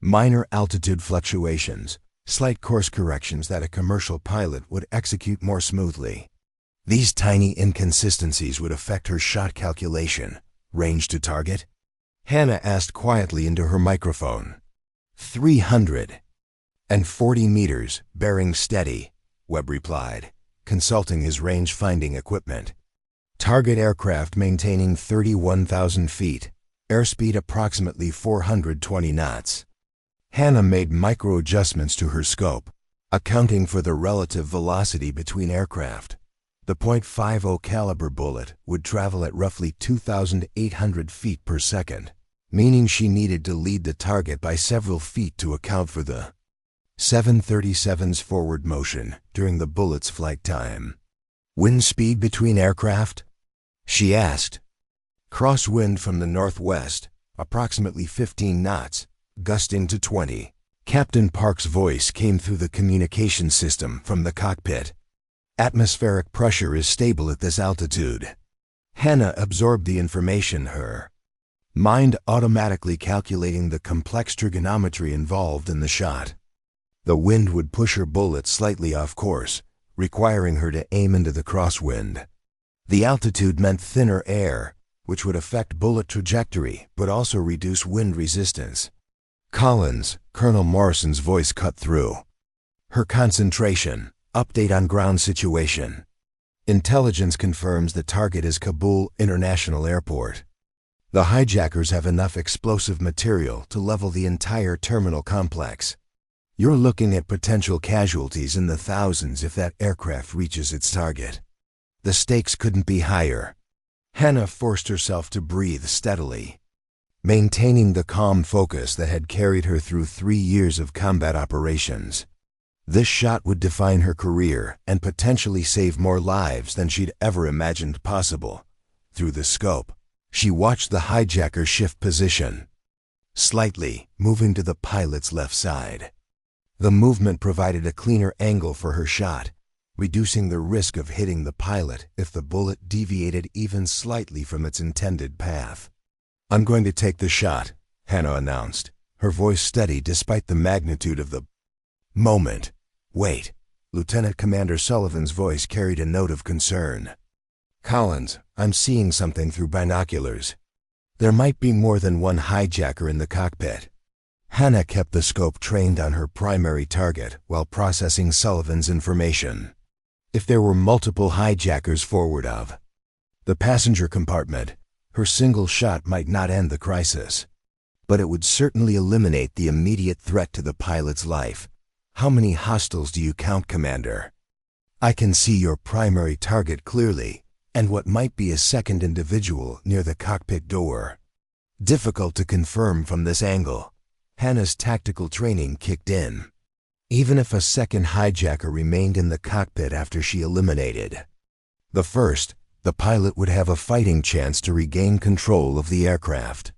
S1: Minor altitude fluctuations, slight course corrections that a commercial pilot would execute more smoothly. These tiny inconsistencies would affect her shot calculation. "Range to target?" Hannah asked quietly into her microphone. 340 meters, bearing steady," Webb replied, consulting his range-finding equipment. "Target aircraft maintaining 31,000 feet, airspeed approximately 420 knots. Hannah made micro-adjustments to her scope, accounting for the relative velocity between aircraft. The .50 caliber bullet would travel at roughly 2,800 feet per second, meaning she needed to lead the target by several feet to account for the 737's forward motion during the bullet's flight time. Wind speed between aircraft? She asked. Crosswind from the northwest, approximately 15 knots, gusting to 20. Captain Park's voice came through the communication system from the cockpit. Atmospheric pressure is stable at this altitude. Hannah absorbed the information, her mind automatically calculating the complex trigonometry involved in the shot. The wind would push her bullet slightly off course, requiring her to aim into the crosswind. The altitude meant thinner air, which would affect bullet trajectory but also reduce wind resistance. Collins, Colonel Morrison's voice cut through. Her concentration. Update on ground situation. Intelligence confirms the target is Kabul International Airport. The hijackers have enough explosive material to level the entire terminal complex. You're looking at potential casualties in the thousands if that aircraft reaches its target. The stakes couldn't be higher. Hannah forced herself to breathe steadily, maintaining the calm focus that had carried her through 3 years of combat operations. This shot would define her career and potentially save more lives than she'd ever imagined possible. Through the scope, she watched the hijacker shift position, slightly moving to the pilot's left side. The movement provided a cleaner angle for her shot, reducing the risk of hitting the pilot if the bullet deviated even slightly from its intended path. I'm going to take the shot, Hannah announced, her voice steady despite the magnitude of the moment. Wait, Lieutenant Commander Sullivan's voice carried a note of concern. Collins, I'm seeing something through binoculars. There might be more than one hijacker in the cockpit. Hannah kept the scope trained on her primary target while processing Sullivan's information. If there were multiple hijackers forward of the passenger compartment, her single shot might not end the crisis. But it would certainly eliminate the immediate threat to the pilot's life. How many hostiles do you count, Commander? I can see your primary target clearly, and what might be a second individual near the cockpit door. Difficult to confirm from this angle. Hannah's tactical training kicked in. Even if a second hijacker remained in the cockpit after she eliminated the first, the pilot would have a fighting chance to regain control of the aircraft.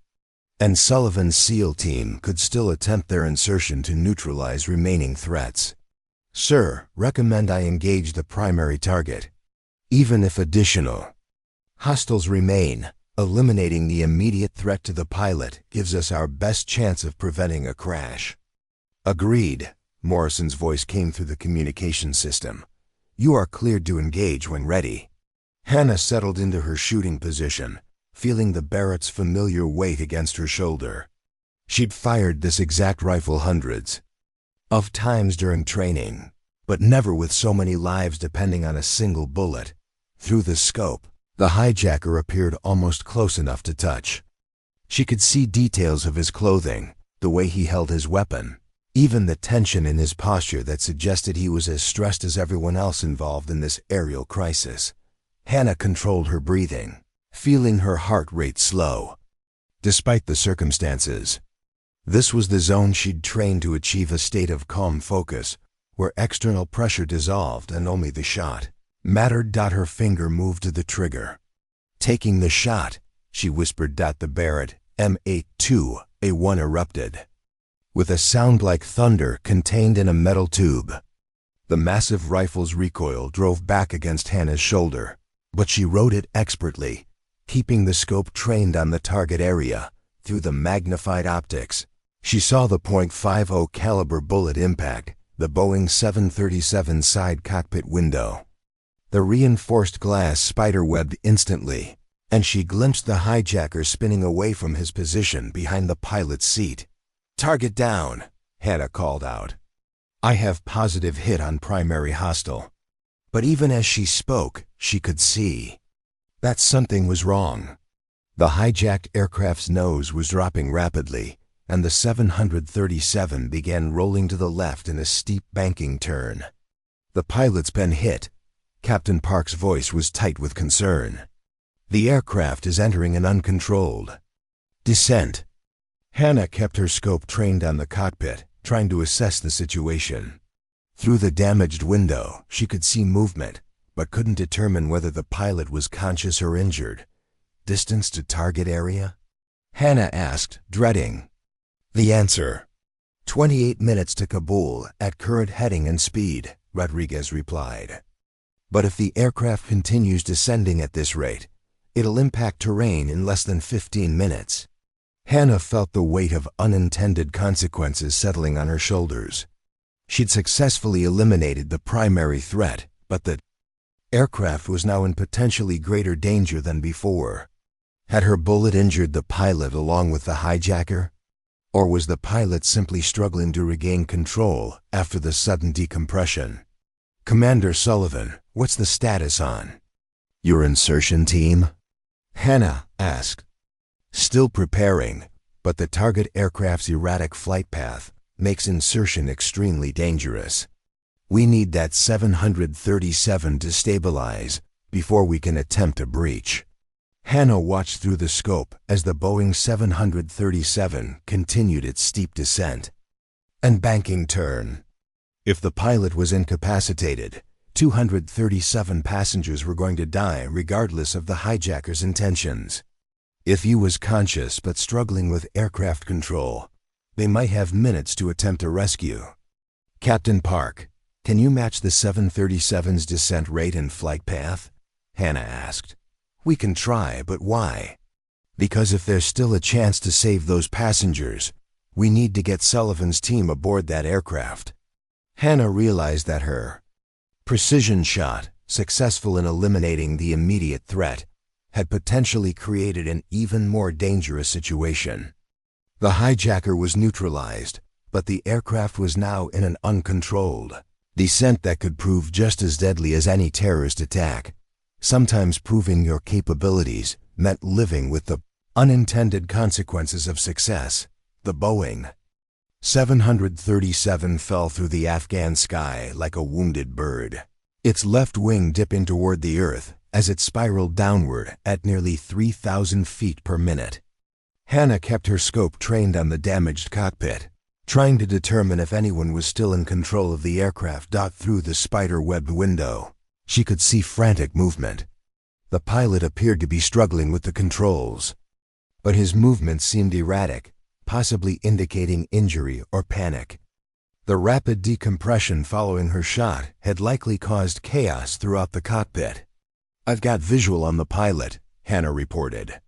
S1: And Sullivan's SEAL team could still attempt their insertion to neutralize remaining threats. Sir, recommend I engage the primary target. Even if additional hostiles remain, eliminating the immediate threat to the pilot gives us our best chance of preventing a crash. Agreed, Morrison's voice came through the communication system. You are cleared to engage when ready. Hannah settled into her shooting position, feeling the Barrett's familiar weight against her shoulder. She'd fired this exact rifle hundreds of times during training, but never with so many lives depending on a single bullet. Through the scope, the hijacker appeared almost close enough to touch. She could see details of his clothing, the way he held his weapon, even the tension in his posture that suggested he was as stressed as everyone else involved in this aerial crisis. Hannah controlled her breathing, feeling her heart rate slow. Despite the circumstances, this was the zone she'd trained to achieve a state of calm focus, where external pressure dissolved and only the shot mattered. Her finger moved to the trigger. Taking the shot, she whispered. The Barrett M82A1 erupted, with a sound like thunder contained in a metal tube. The massive rifle's recoil drove back against Hannah's shoulder, but she rode it expertly, keeping the scope trained on the target area. Through the magnified optics, she saw the .50 caliber bullet impact the Boeing 737 side cockpit window. The reinforced glass spiderwebbed instantly, and she glimpsed the hijacker spinning away from his position behind the pilot's seat. Target down, Hannah called out. I have positive hit on primary hostile. But even as she spoke, she could see that something was wrong. The hijacked aircraft's nose was dropping rapidly, and the 737 began rolling to the left in a steep banking turn. The pilot's been hit, Captain Park's voice was tight with concern. "The aircraft is entering an uncontrolled descent." Hannah kept her scope trained on the cockpit, trying to assess the situation. Through the damaged window, she could see movement, but couldn't determine whether the pilot was conscious or injured. "Distance to target area?" Hannah asked, dreading. "The answer: 28 minutes to Kabul at current heading and speed," Rodriguez replied. "But if the aircraft continues descending at this rate, it'll impact terrain in less than 15 minutes. Hannah felt the weight of unintended consequences settling on her shoulders. She'd successfully eliminated the primary threat, but the aircraft was now in potentially greater danger than before. Had her bullet injured the pilot along with the hijacker? Or was the pilot simply struggling to regain control after the sudden decompression? "Commander Sullivan, what's the status on your insertion team?" Hannah asked. "Still preparing, but the target aircraft's erratic flight path makes insertion extremely dangerous. We need that 737 to stabilize before we can attempt a breach." Hannah watched through the scope as the Boeing 737 continued its steep descent and banking turn. If the pilot was incapacitated, 237 passengers were going to die regardless of the hijacker's intentions. If he was conscious but struggling with aircraft control, they might have minutes to attempt a rescue. "Captain Park, can you match the 737's descent rate and flight path?" Hannah asked. "We can try, but why?" "Because if there's still a chance to save those passengers, we need to get Sullivan's team aboard that aircraft." Hannah realized that her precision shot, successful in eliminating the immediate threat, had potentially created an even more dangerous situation. The hijacker was neutralized, but the aircraft was now in an uncontrolled descent that could prove just as deadly as any terrorist attack. Sometimes proving your capabilities meant living with the unintended consequences of success. The Boeing 737 fell through the Afghan sky like a wounded bird, its left wing dipping toward the earth as it spiraled downward at nearly 3,000 feet per minute. Hannah kept her scope trained on the damaged cockpit, trying to determine if anyone was still in control of the aircraft. Through the spider-webbed window, she could see frantic movement. The pilot appeared to be struggling with the controls, but his movements seemed erratic, possibly indicating injury or panic. The rapid decompression following her shot had likely caused chaos throughout the cockpit. "I've got visual on the pilot," Hannah reported.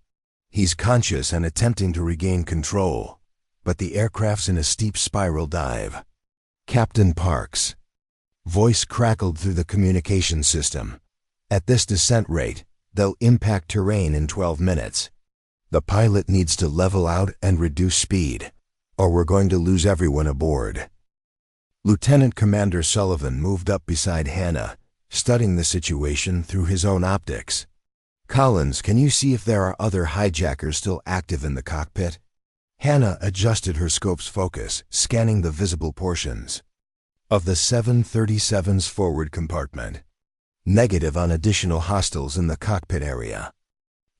S1: "He's conscious and attempting to regain control, but the aircraft's in a steep spiral dive." Captain Park's voice crackled through the communication system. "At this descent rate, they'll impact terrain in 12 minutes. The pilot needs to level out and reduce speed, or we're going to lose everyone aboard." Lieutenant Commander Sullivan moved up beside Hannah, studying the situation through his own optics. "Collins, can you see if there are other hijackers still active in the cockpit?" Hannah adjusted her scope's focus, scanning the visible portions of the 737's forward compartment. "Negative on additional hostiles in the cockpit area.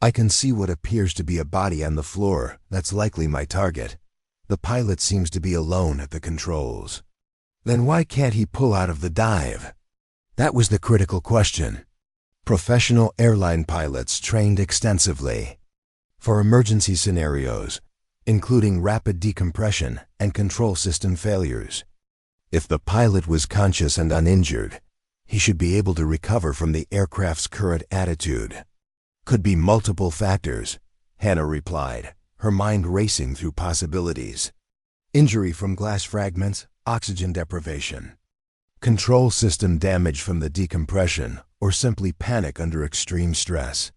S1: I can see what appears to be a body on the floor. That's likely my target. The pilot seems to be alone at the controls." "Then why can't he pull out of the dive?" That was the critical question. Professional airline pilots trained extensively for emergency scenarios, including rapid decompression and control system failures. If the pilot was conscious and uninjured, he should be able to recover from the aircraft's current attitude. "Could be multiple factors," Hannah replied, her mind racing through possibilities. "Injury from glass fragments, oxygen deprivation, control system damage from the decompression, or simply panic under extreme stress."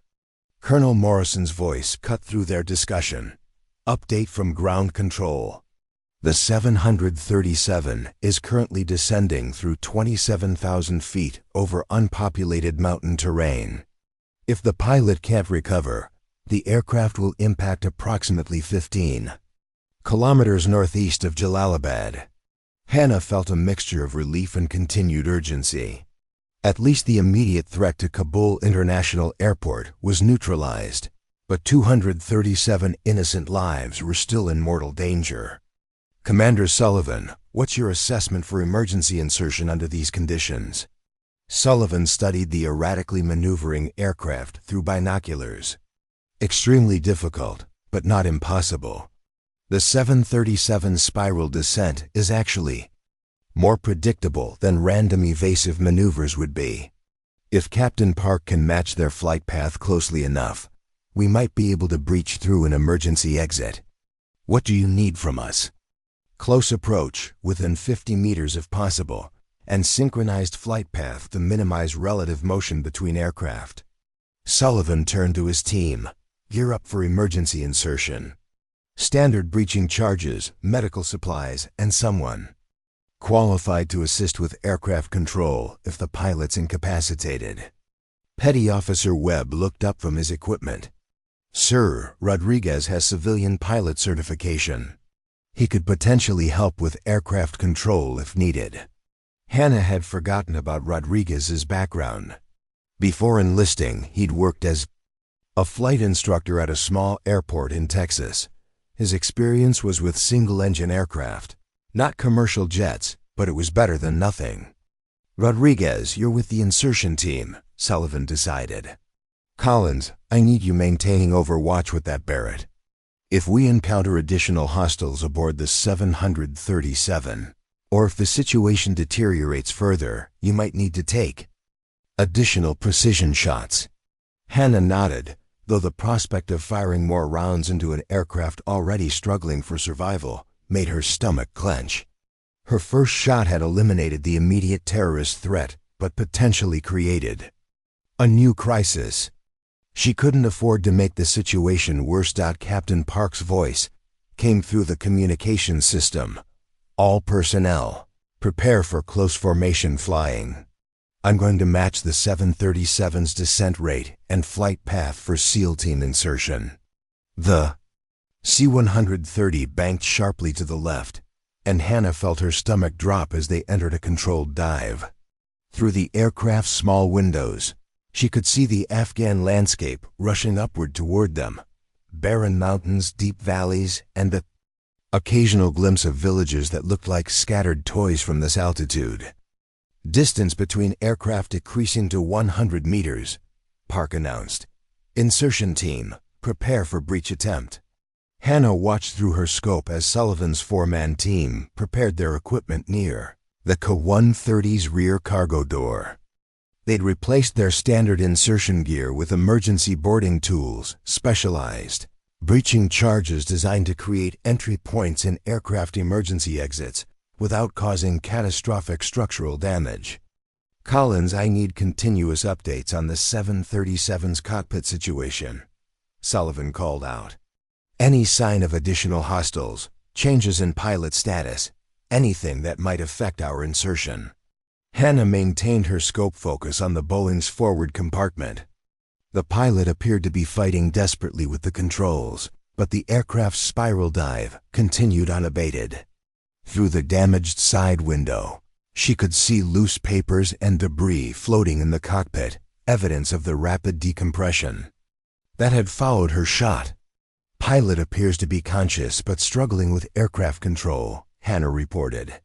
S1: Colonel Morrison's voice cut through their discussion. "Update from ground control. The 737 is currently descending through 27,000 feet over unpopulated mountain terrain. If the pilot can't recover, the aircraft will impact approximately 15 kilometers northeast of Jalalabad." Hannah felt a mixture of relief and continued urgency. At least the immediate threat to Kabul International Airport was neutralized, but 237 innocent lives were still in mortal danger. Commander Sullivan, what's your assessment for emergency insertion under these conditions? Sullivan studied the erratically maneuvering aircraft through binoculars. Extremely difficult, but not impossible. The 737's spiral descent is actually more predictable than random evasive maneuvers would be. If Captain Park can match their flight path closely enough, we might be able to breach through an emergency exit. What do you need from us? Close approach, within 50 meters if possible, and synchronized flight path to minimize relative motion between aircraft. Sullivan turned to his team. Gear up for emergency insertion. Standard breaching charges, medical supplies, and someone qualified to assist with aircraft control if the pilot's incapacitated. Petty Officer Webb looked up from his equipment. Sir, Rodriguez has civilian pilot certification. He could potentially help with aircraft control if needed. Hannah had forgotten about Rodriguez's background. Before enlisting, he'd worked as a flight instructor at a small airport in Texas. His experience was with single-engine aircraft. Not commercial jets, but it was better than nothing. Rodriguez, you're with the insertion team, Sullivan decided. Collins, I need you maintaining overwatch with that Barrett. If we encounter additional hostiles aboard the 737, or if the situation deteriorates further, you might need to take additional precision shots. Hannah nodded, though the prospect of firing more rounds into an aircraft already struggling for survival made her stomach clench. Her first shot had eliminated the immediate terrorist threat, but potentially created a new crisis. She couldn't afford to make the situation worse. Captain Park's voice came through the communications system. All personnel, prepare for close formation flying. I'm going to match the 737's descent rate and flight path for SEAL team insertion. The C-130 banked sharply to the left, and Hannah felt her stomach drop as they entered a controlled dive. Through the aircraft's small windows, she could see the Afghan landscape rushing upward toward them. Barren mountains, deep valleys, and the occasional glimpse of villages that looked like scattered toys from this altitude. Distance between aircraft decreasing to 100 meters, Park announced. Insertion team, prepare for breach attempt. Hannah watched through her scope as Sullivan's four-man team prepared their equipment near the K-130's rear cargo door. They'd replaced their standard insertion gear with emergency boarding tools, specialized breaching charges designed to create entry points in aircraft emergency exits without causing catastrophic structural damage. Collins, I need continuous updates on the 737's cockpit situation, Sullivan called out. Any sign of additional hostiles, changes in pilot status, anything that might affect our insertion. Hannah maintained her scope focus on the Boeing's forward compartment. The pilot appeared to be fighting desperately with the controls, but the aircraft's spiral dive continued unabated. Through the damaged side window, she could see loose papers and debris floating in the cockpit, evidence of the rapid decompression that had followed her shot. Pilot appears to be conscious but struggling with aircraft control, Hannah reported.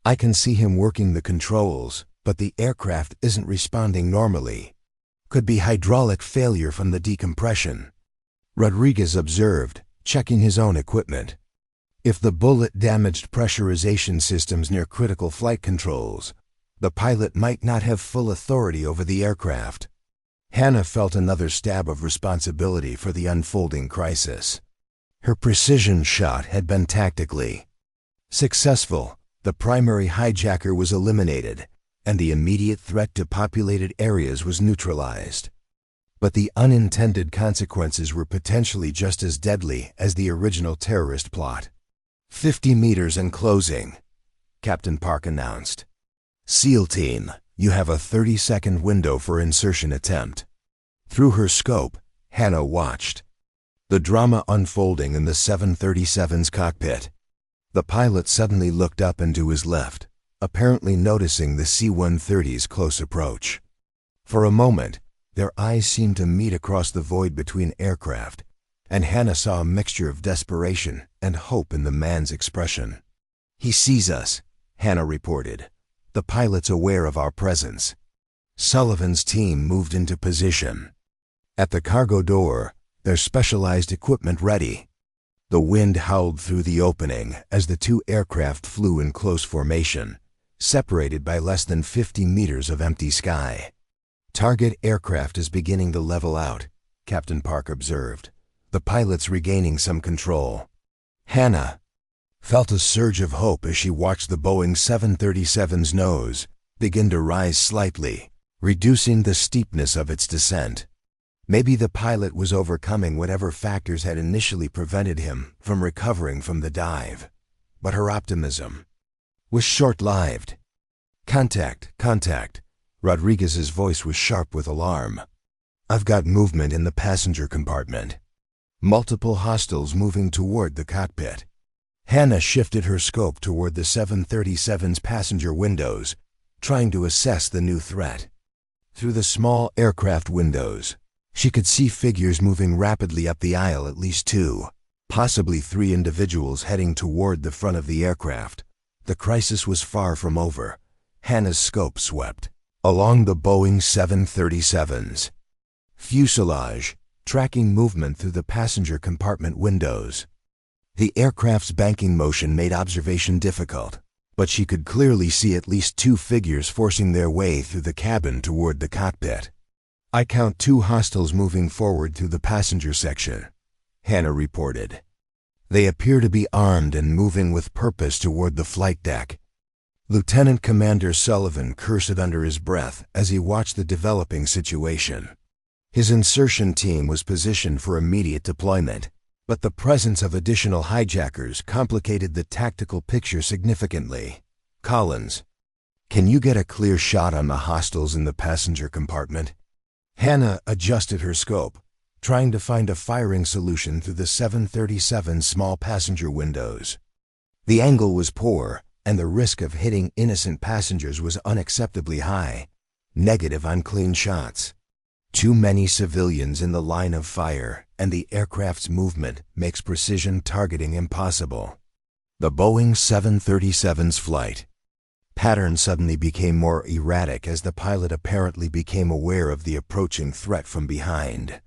S1: I can see him working the controls, but the aircraft isn't responding normally. Could be hydraulic failure from the decompression, Rodriguez observed, checking his own equipment. If the bullet damaged pressurization systems near critical flight controls, the pilot might not have full authority over the aircraft. Hannah felt another stab of responsibility for the unfolding crisis. Her precision shot had been tactically successful. The primary hijacker was eliminated, and the immediate threat to populated areas was neutralized. But the unintended consequences were potentially just as deadly as the original terrorist plot. 50 meters and closing, Captain Park announced. SEAL team, you have a 30-second window for insertion attempt. Through her scope, Hannah watched the drama unfolding in the 737's cockpit. The pilot suddenly looked up and to his left, apparently noticing the C-130's close approach. For a moment, their eyes seemed to meet across the void between aircraft, and Hannah saw a mixture of desperation and hope in the man's expression. "He sees us," Hannah reported. "The pilot's aware of our presence." Sullivan's team moved into position. At the cargo door, their specialized equipment ready. The wind howled through the opening as the two aircraft flew in close formation, separated by less than 50 meters of empty sky. "Target aircraft is beginning to level out," Captain Park observed. "The pilot's regaining some control." Hannah felt a surge of hope as she watched the Boeing 737's nose begin to rise slightly, reducing the steepness of its descent. Maybe the pilot was overcoming whatever factors had initially prevented him from recovering from the dive. But her optimism was short-lived. "Contact, contact." Rodriguez's voice was sharp with alarm. "I've got movement in the passenger compartment. Multiple hostiles moving toward the cockpit." Hannah shifted her scope toward the 737's passenger windows, trying to assess the new threat. Through the small aircraft windows, she could see figures moving rapidly up the aisle, at least two, possibly three individuals heading toward the front of the aircraft. The crisis was far from over. Hannah's scope swept along the Boeing 737's fuselage, tracking movement through the passenger compartment windows. The aircraft's banking motion made observation difficult, but she could clearly see at least two figures forcing their way through the cabin toward the cockpit. "I count two hostiles moving forward through the passenger section," Hannah reported. "They appear to be armed and moving with purpose toward the flight deck." Lieutenant Commander Sullivan cursed under his breath as he watched the developing situation. His insertion team was positioned for immediate deployment, but the presence of additional hijackers complicated the tactical picture significantly. "Collins, can you get a clear shot on the hostiles in the passenger compartment?" Hannah adjusted her scope, trying to find a firing solution through the 737's small passenger windows. The angle was poor, and the risk of hitting innocent passengers was unacceptably high. Negative on clean shots. Too many civilians in the line of fire, and the aircraft's movement makes precision targeting impossible. The Boeing 737's flight pattern suddenly became more erratic as the pilot apparently became aware of the approaching threat from behind.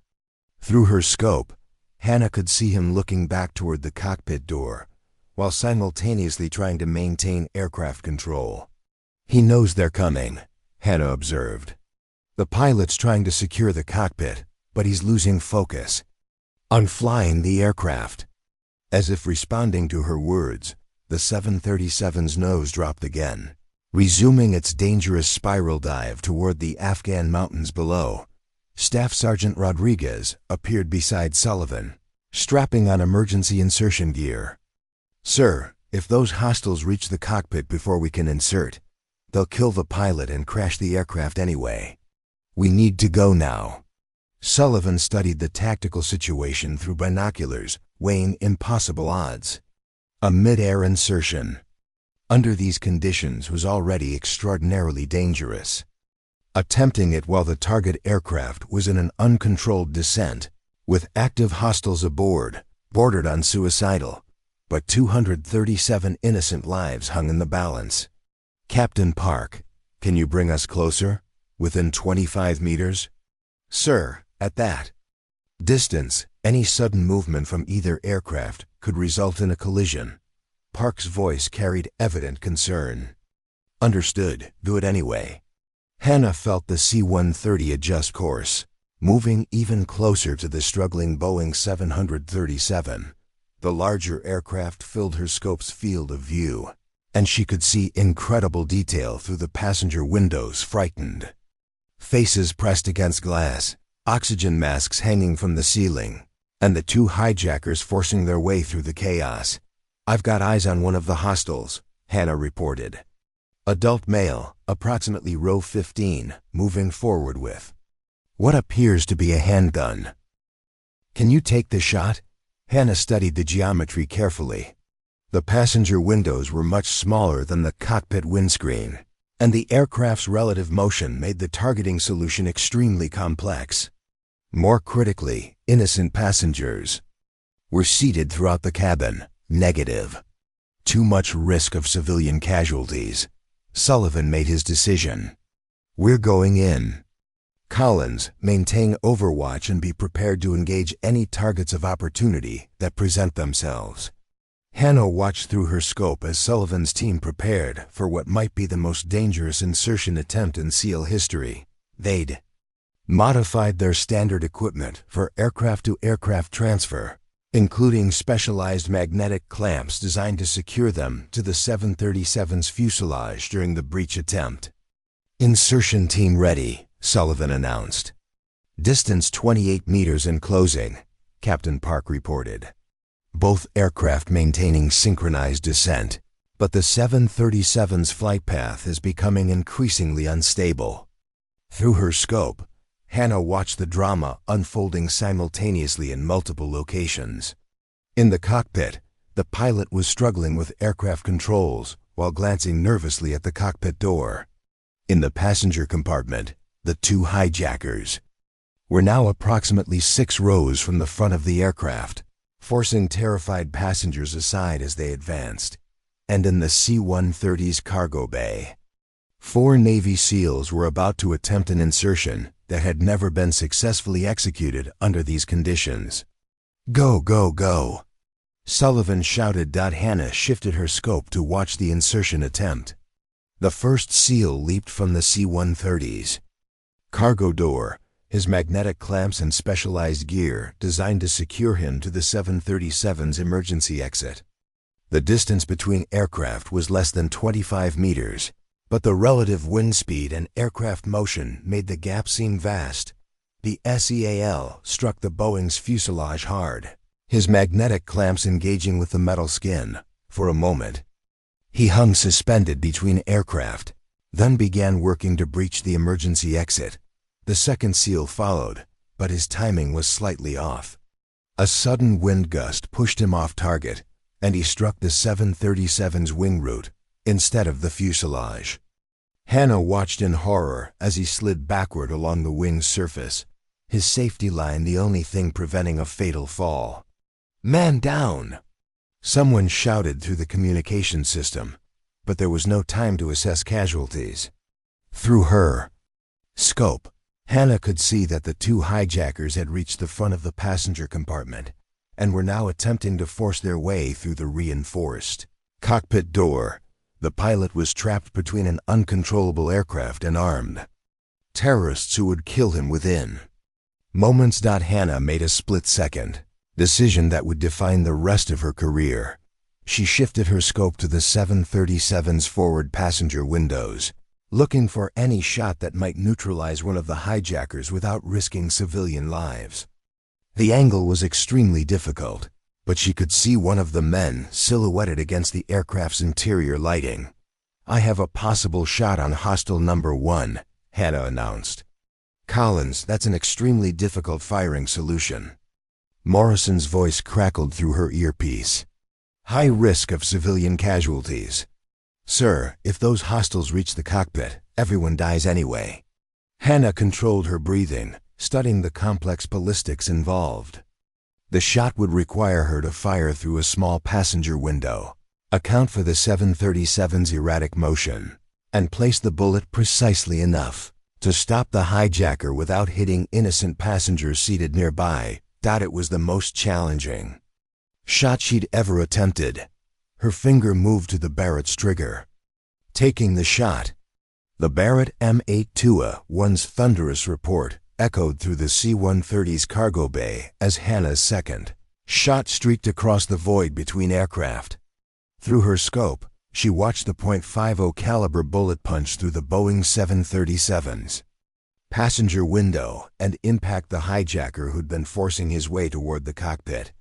S1: Through her scope, Hannah could see him looking back toward the cockpit door, while simultaneously trying to maintain aircraft control. "He knows they're coming," Hannah observed. "The pilot's trying to secure the cockpit, but he's losing focus on flying the aircraft." As if responding to her words, the 737's nose dropped again, resuming its dangerous spiral dive toward the Afghan mountains below. Staff Sergeant Rodriguez appeared beside Sullivan, strapping on emergency insertion gear. "Sir, if those hostiles reach the cockpit before we can insert, they'll kill the pilot and crash the aircraft anyway. We need to go now." Sullivan studied the tactical situation through binoculars, weighing impossible odds. A mid-air insertion under these conditions was already extraordinarily dangerous. Attempting it while the target aircraft was in an uncontrolled descent, with active hostiles aboard, bordered on suicidal, but 237 innocent lives hung in the balance. "Captain Park, can you bring us closer? Within 25 meters?" "Sir, at that distance, any sudden movement from either aircraft could result in a collision." Park's voice carried evident concern. "Understood. Do it anyway." Hannah felt the C-130 adjust course, moving even closer to the struggling Boeing 737. The larger aircraft filled her scope's field of view, and she could see incredible detail through the passenger windows. Frightened faces pressed against glass, oxygen masks hanging from the ceiling, and the two hijackers forcing their way through the chaos. "I've got eyes on one of the hostiles," Hannah reported. Adult male, approximately row 15, moving forward with what appears to be a handgun. "Can you take the shot?" Hannah studied the geometry carefully. The passenger windows were much smaller than the cockpit windscreen, and the aircraft's relative motion made the targeting solution extremely complex. More critically, innocent passengers were seated throughout the cabin. Negative. Too much risk of civilian casualties. Sullivan made his decision. We're going in. Collins, maintain overwatch and be prepared to engage any targets of opportunity that present themselves. Hannah watched through her scope as Sullivan's team prepared for what might be the most dangerous insertion attempt in SEAL history. They'd modified their standard equipment for aircraft-to-aircraft transfer, including specialized magnetic clamps designed to secure them to the 737's fuselage during the breach attempt. Insertion team ready, Sullivan announced. Distance 28 meters in closing, Captain Park reported. Both aircraft maintaining synchronized descent, but the 737's flight path is becoming increasingly unstable. Through her scope, Hannah watched the drama unfolding simultaneously in multiple locations. In the cockpit, the pilot was struggling with aircraft controls while glancing nervously at the cockpit door. In the passenger compartment, the two hijackers were now approximately 6 rows from the front of the aircraft, forcing terrified passengers aside as they advanced. And in the C-130's cargo bay, 4 Navy SEALs were about to attempt an insertion that had never been successfully executed under these conditions. Go, go, go! Sullivan shouted. Hannah shifted her scope to watch the insertion attempt. The first SEAL leaped from the C-130's cargo door, his magnetic clamps and specialized gear designed to secure him to the 737's emergency exit. The distance between aircraft was less than 25 meters, but the relative wind speed and aircraft motion made the gap seem vast. The SEAL struck the Boeing's fuselage hard, his magnetic clamps engaging with the metal skin. For a moment, he hung suspended between aircraft, then began working to breach the emergency exit. The second SEAL followed, but his timing was slightly off. A sudden wind gust pushed him off target, and he struck the 737's wing root instead of the fuselage. Hannah watched in horror as he slid backward along the wing's surface, his safety line the only thing preventing a fatal fall. "Man down!" Someone shouted through the communication system, but there was no time to assess casualties. Through her scope, Hannah could see that the two hijackers had reached the front of the passenger compartment and were now attempting to force their way through the reinforced cockpit door. The pilot was trapped between an uncontrollable aircraft and armed terrorists who would kill him within moments. Hannah made a split-second decision that would define the rest of her career. She shifted her scope to the 737's forward passenger windows, looking for any shot that might neutralize one of the hijackers without risking civilian lives. The angle was extremely difficult, but she could see one of the men silhouetted against the aircraft's interior lighting. "I have a possible shot on hostile number 1, Hannah announced. "Collins, that's an extremely difficult firing solution." Morrison's voice crackled through her earpiece. "High risk of civilian casualties. Sir, if those hostiles reach the cockpit, everyone dies anyway." Hannah controlled her breathing, studying the complex ballistics involved. The shot would require her to fire through a small passenger window, account for the 737's erratic motion, and place the bullet precisely enough to stop the hijacker without hitting innocent passengers seated nearby. It was the most challenging shot she'd ever attempted. Her finger moved to the Barrett's trigger, taking the shot. The Barrett M82A1's thunderous report echoed through the C-130's cargo bay as Hannah's second shot streaked across the void between aircraft. Through her scope, she watched the .50 caliber bullet punch through the Boeing 737's passenger window and impact the hijacker who'd been forcing his way toward the cockpit.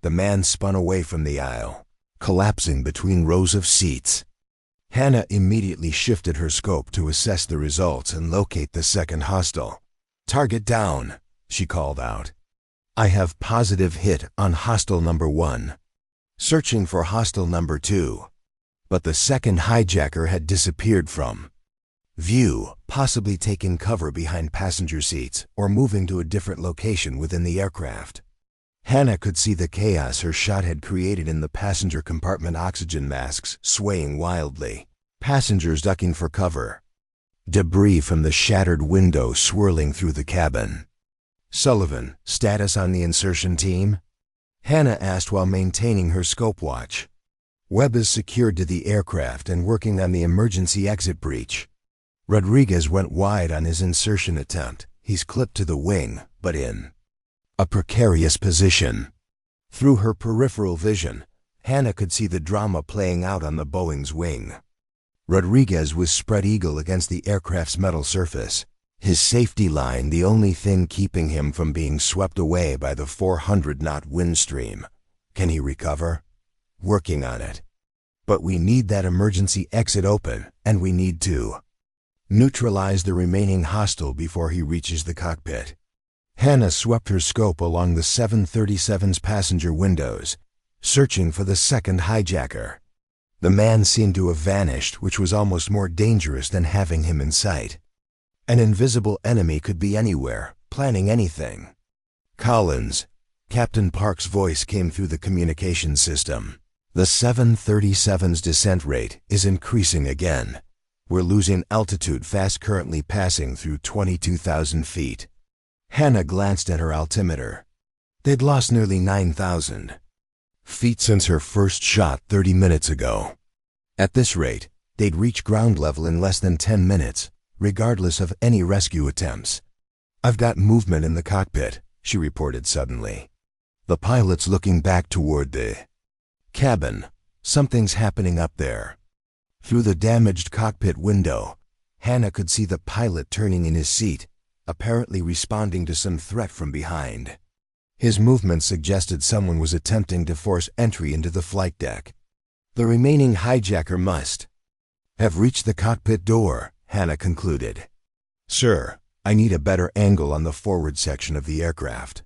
S1: The man spun away from the aisle, collapsing between rows of seats. Hannah immediately shifted her scope to assess the results and locate the second hostile. "Target down," she called out. "I have positive hit on hostile number 1. searching for hostile number 2. But the second hijacker had disappeared from view, possibly taking cover behind passenger seats or moving to a different location within the aircraft. Hannah could see the chaos her shot had created in the passenger compartment, oxygen masks swaying wildly, passengers ducking for cover, debris from the shattered window swirling through the cabin. "Sullivan, status on the insertion team?" Hannah asked while maintaining her scope watch. "Webb is secured to the aircraft and working on the emergency exit breach. Rodriguez went wide on his insertion attempt. He's clipped to the wing, but in a precarious position." Through her peripheral vision, Hannah could see the drama playing out on the Boeing's wing. Rodriguez was spread eagle against the aircraft's metal surface, his safety line the only thing keeping him from being swept away by the 400-knot wind stream. Can he recover? Working on it. But we need that emergency exit open, and we need to neutralize the remaining hostile before he reaches the cockpit. Hannah swept her scope along the 737's passenger windows, searching for the second hijacker. The man seemed to have vanished, which was almost more dangerous than having him in sight. An invisible enemy could be anywhere, planning anything. "Collins," Captain Park's voice came through the communication system. "The 737's descent rate is increasing again. We're losing altitude fast, currently passing through 22,000 feet. Hannah glanced at her altimeter. They'd lost nearly 9,000 feet since her first shot 30 minutes ago. At this rate, they'd reach ground level in less than 10 minutes, regardless of any rescue attempts. "I've got movement in the cockpit," she reported suddenly. "The pilot's looking back toward the cabin. Something's happening up there." Through the damaged cockpit window, Hannah could see the pilot turning in his seat, apparently responding to some threat from behind. His movement suggested someone was attempting to force entry into the flight deck. The remaining hijacker must have reached the cockpit door, Hannah concluded. "Sir, I need a better angle on the forward section of the aircraft."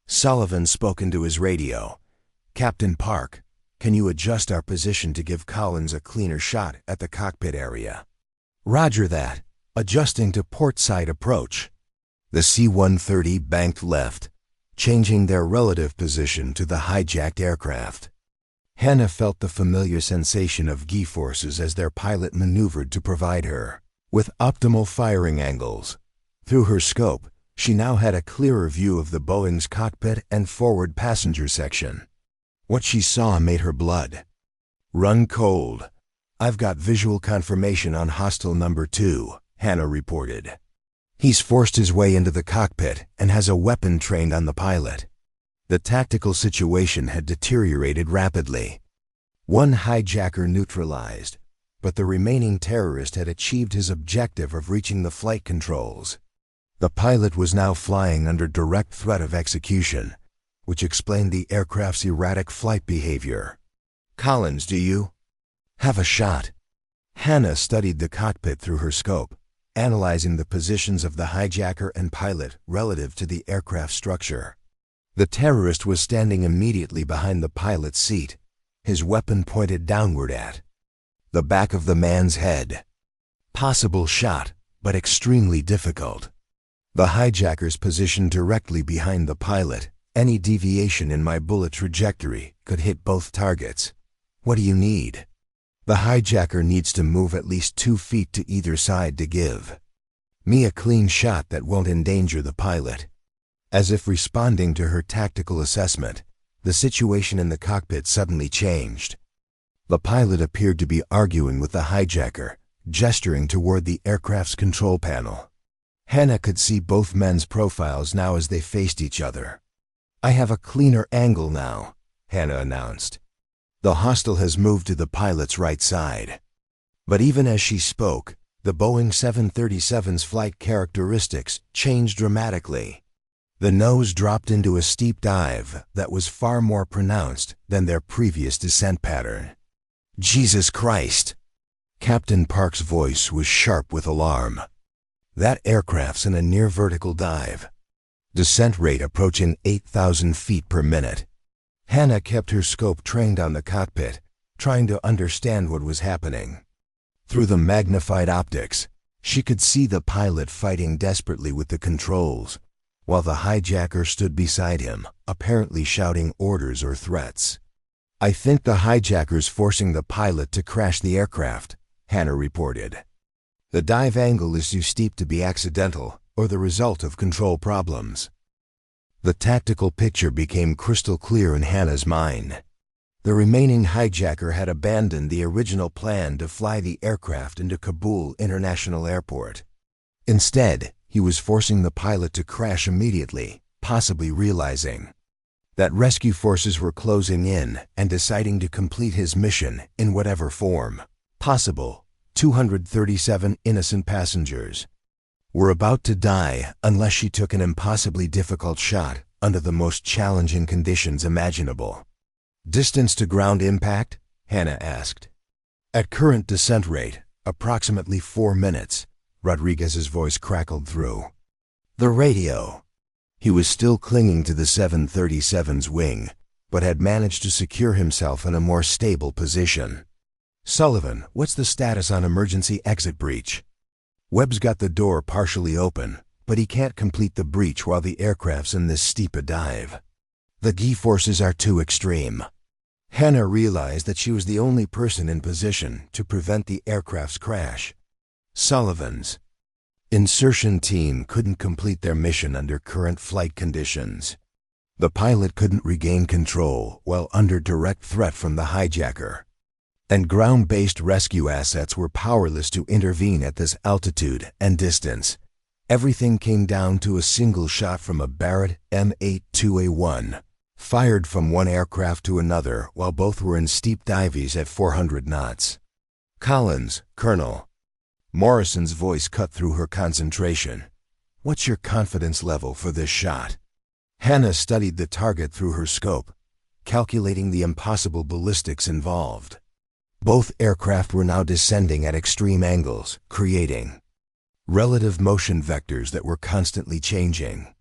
S1: Sullivan spoke into his radio. "Captain Park, can you adjust our position to give Collins a cleaner shot at the cockpit area?" "Roger that. Adjusting to port side approach." The C-130 banked left, changing their relative position to the hijacked aircraft. Hannah felt the familiar sensation of G-forces as their pilot maneuvered to provide her with optimal firing angles. Through her scope, she now had a clearer view of the Boeing's cockpit and forward passenger section. What she saw made her blood run cold. "I've got visual confirmation on hostile number 2, Hannah reported. "He's forced his way into the cockpit and has a weapon trained on the pilot." The tactical situation had deteriorated rapidly. One hijacker neutralized, but the remaining terrorist had achieved his objective of reaching the flight controls. The pilot was now flying under direct threat of execution, which explained the aircraft's erratic flight behavior. "Collins, do you have a shot?" Hannah studied the cockpit through her scope, analyzing the positions of the hijacker and pilot relative to the aircraft structure. The terrorist was standing immediately behind the pilot's seat, his weapon pointed downward at the back of the man's head. Possible shot, but extremely difficult. The hijacker's positioned directly behind the pilot. Any deviation in my bullet trajectory could hit both targets. "What do you need?" "The hijacker needs to move at least 2 feet to either side to give me a clean shot that won't endanger the pilot." As if responding to her tactical assessment, the situation in the cockpit suddenly changed. The pilot appeared to be arguing with the hijacker, gesturing toward the aircraft's control panel. Hannah could see both men's profiles now as they faced each other. "I have a cleaner angle now," Hannah announced. "The hostile has moved to the pilot's right side." But even as she spoke, the Boeing 737's flight characteristics changed dramatically. The nose dropped into a steep dive that was far more pronounced than their previous descent pattern. "Jesus Christ!" Captain Park's voice was sharp with alarm. "That aircraft's in a near vertical dive. Descent rate approaching 8,000 feet per minute. Hannah kept her scope trained on the cockpit, trying to understand what was happening. Through the magnified optics, she could see the pilot fighting desperately with the controls, while the hijacker stood beside him, apparently shouting orders or threats. "I think the hijacker's forcing the pilot to crash the aircraft," Hannah reported. "The dive angle is too steep to be accidental or the result of control problems." The tactical picture became crystal clear in Hannah's mind. The remaining hijacker had abandoned the original plan to fly the aircraft into Kabul International Airport. Instead, he was forcing the pilot to crash immediately, possibly realizing that rescue forces were closing in and deciding to complete his mission in whatever form possible. 237 innocent passengers were about to die unless she took an impossibly difficult shot under the most challenging conditions imaginable. "Distance to ground impact?" Hannah asked. "At current descent rate, approximately 4 minutes," Rodriguez's voice crackled through the radio. He was still clinging to the 737's wing, but had managed to secure himself in a more stable position. "Sullivan, what's the status on emergency exit breach?" "Webb's got the door partially open, but he can't complete the breach while the aircraft's in this steep a dive. The G-forces are too extreme." Hannah realized that she was the only person in position to prevent the aircraft's crash. Sullivan's insertion team couldn't complete their mission under current flight conditions. The pilot couldn't regain control while under direct threat from the hijacker, and ground-based rescue assets were powerless to intervene at this altitude and distance. Everything came down to a single shot from a Barrett M82A1, fired from one aircraft to another while both were in steep dives at 400 knots. "Collins, Colonel." Morrison's voice cut through her concentration. "What's your confidence level for this shot?" Hannah studied the target through her scope, calculating the impossible ballistics involved. Both aircraft were now descending at extreme angles, creating relative motion vectors that were constantly changing.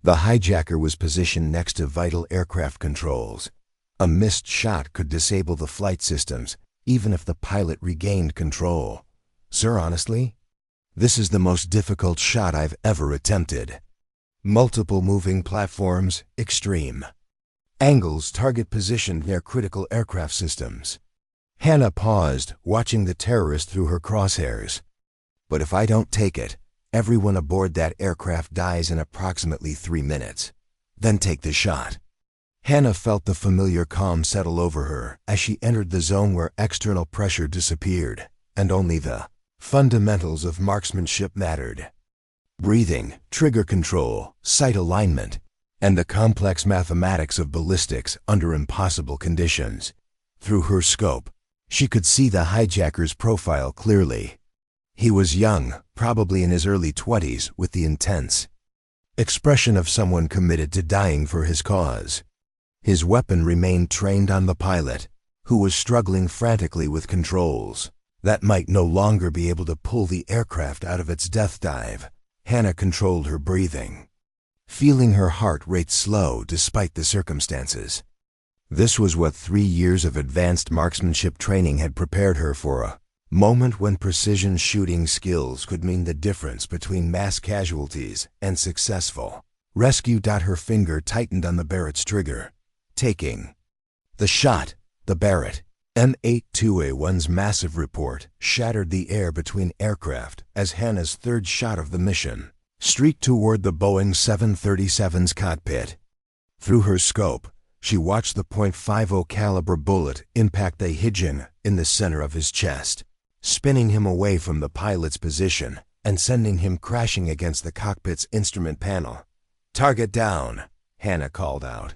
S1: The hijacker was positioned next to vital aircraft controls. A missed shot could disable the flight systems, even if the pilot regained control. "Sir, honestly, this is the most difficult shot I've ever attempted. Multiple moving platforms, extreme angles, target positioned near critical aircraft systems." Hannah paused, watching the terrorist through her crosshairs. "But if I don't take it, everyone aboard that aircraft dies in approximately 3 minutes. Then take the shot." Hannah felt the familiar calm settle over her as she entered the zone where external pressure disappeared, and only the fundamentals of marksmanship mattered. Breathing, trigger control, sight alignment, and the complex mathematics of ballistics under impossible conditions. Through her scope, she could see the hijacker's profile clearly. He was young, probably in his early 20s, with the intense expression of someone committed to dying for his cause. His weapon remained trained on the pilot, who was struggling frantically with controls that might no longer be able to pull the aircraft out of its death dive. Hannah controlled her breathing, feeling her heart rate slow despite the circumstances. This was what 3 years of advanced marksmanship training had prepared her for, a moment when precision shooting skills could mean the difference between mass casualties and successful rescue. Her finger tightened on the Barrett's trigger, taking the shot. The Barrett M82A1's massive report shattered the air between aircraft as Hannah's third shot of the mission streaked toward the Boeing 737's cockpit. Through her scope, she watched the .50 caliber bullet impact the hijacker in the center of his chest, spinning him away from the pilot's position and sending him crashing against the cockpit's instrument panel. "Target down," Hannah called out.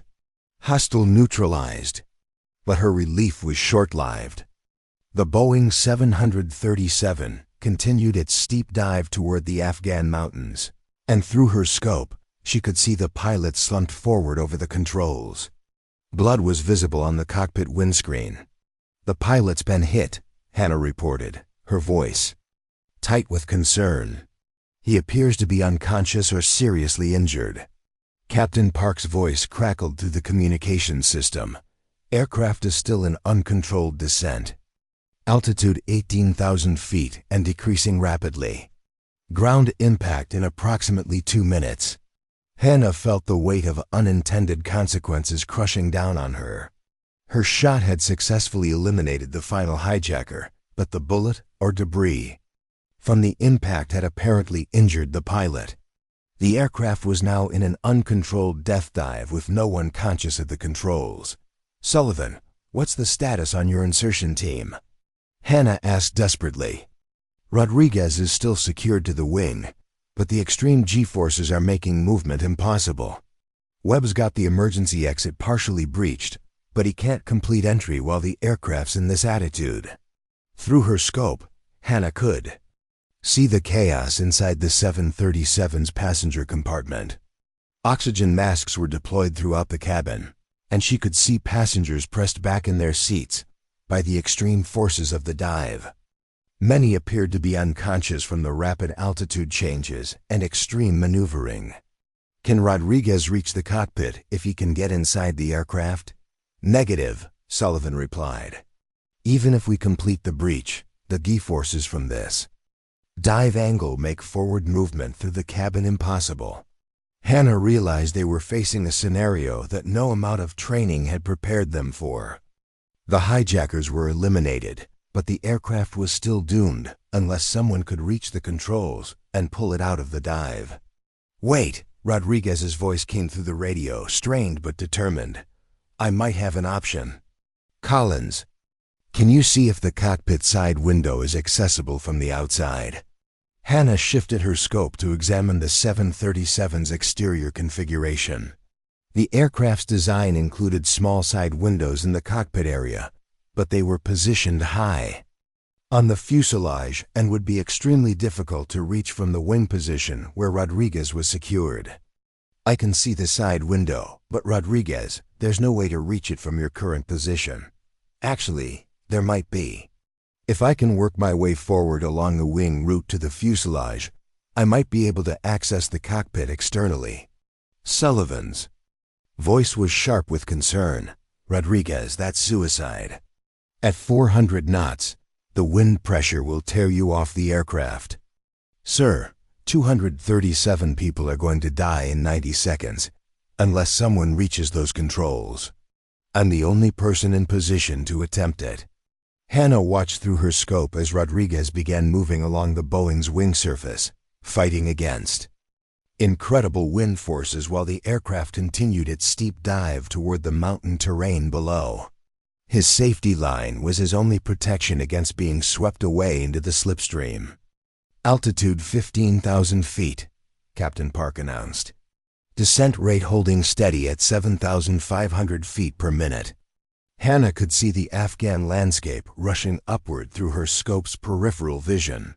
S1: "Hostile neutralized." But her relief was short-lived. The Boeing 737 continued its steep dive toward the Afghan mountains, and through her scope, she could see the pilot slumped forward over the controls. Blood was visible on the cockpit windscreen. "The pilot's been hit," Hannah reported, her voice tight with concern. "He appears to be unconscious or seriously injured." Captain Park's voice crackled through the communications system. Aircraft is still in uncontrolled descent. Altitude 18,000 feet and decreasing rapidly. Ground impact in approximately 2 minutes. Hannah felt the weight of unintended consequences crushing down on her. Her shot had successfully eliminated the final hijacker, but the bullet or debris from the impact had apparently injured the pilot. The aircraft was now in an uncontrolled death dive with no one conscious of the controls. "Sullivan, what's the status on your insertion team?" Hannah asked desperately. "Rodriguez is still secured to the wing, but the extreme G-forces are making movement impossible. Webb's got the emergency exit partially breached, but he can't complete entry while the aircraft's in this attitude." Through her scope, Hannah could see the chaos inside the 737's passenger compartment. Oxygen masks were deployed throughout the cabin, and she could see passengers pressed back in their seats by the extreme forces of the dive. Many appeared to be unconscious from the rapid altitude changes and extreme maneuvering. "Can Rodriguez reach the cockpit if he can get inside the aircraft?" "Negative," Sullivan replied. "Even if we complete the breach, the G-forces from this dive angle make forward movement through the cabin impossible." Hannah realized they were facing a scenario that no amount of training had prepared them for. The hijackers were eliminated, but the aircraft was still doomed unless someone could reach the controls and pull it out of the dive. "Wait," Rodriguez's voice came through the radio, strained but determined. "I might have an option." "Collins, can you see if the cockpit side window is accessible from the outside?" Hannah shifted her scope to examine the 737's exterior configuration. The aircraft's design included small side windows in the cockpit area, but they were positioned high on the fuselage and would be extremely difficult to reach from the wing position where Rodriguez was secured. "I can see the side window, but Rodriguez, there's no way to reach it from your current position." "Actually, there might be. If I can work my way forward along the wing route to the fuselage, I might be able to access the cockpit externally." Sullivan's voice was sharp with concern. "Rodriguez, that's suicide. At 400 knots, the wind pressure will tear you off the aircraft." "Sir, 237 people are going to die in 90 seconds, unless someone reaches those controls. I'm the only person in position to attempt it." Hannah watched through her scope as Rodriguez began moving along the Boeing's wing surface, fighting against incredible wind forces while the aircraft continued its steep dive toward the mountain terrain below. His safety line was his only protection against being swept away into the slipstream. "Altitude 15,000 feet, Captain Park announced. "Descent rate holding steady at 7,500 feet per minute." Hannah could see the Afghan landscape rushing upward through her scope's peripheral vision.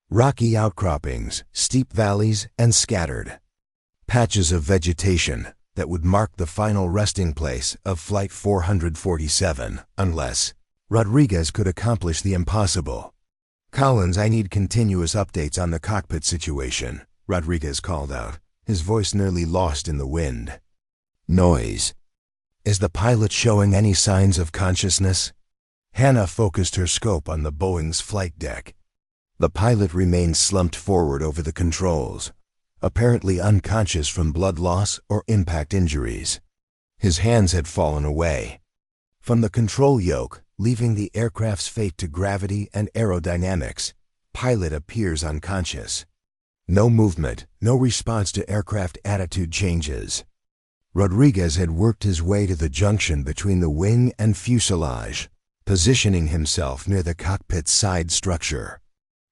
S1: Rocky outcroppings, steep valleys, and scattered patches of vegetation that would mark the final resting place of Flight 447, unless Rodriguez could accomplish the impossible. "Collins, I need continuous updates on the cockpit situation," Rodriguez called out, his voice nearly lost in the wind. Noise. "Is the pilot showing any signs of consciousness?" Hannah focused her scope on the Boeing's flight deck. The pilot remained slumped forward over the controls, apparently unconscious from blood loss or impact injuries. His hands had fallen away from the control yoke, leaving the aircraft's fate to gravity and aerodynamics. Pilot appears unconscious. No movement, no response to aircraft attitude changes. Rodriguez had worked his way to the junction between the wing and fuselage, positioning himself near the cockpit's side structure.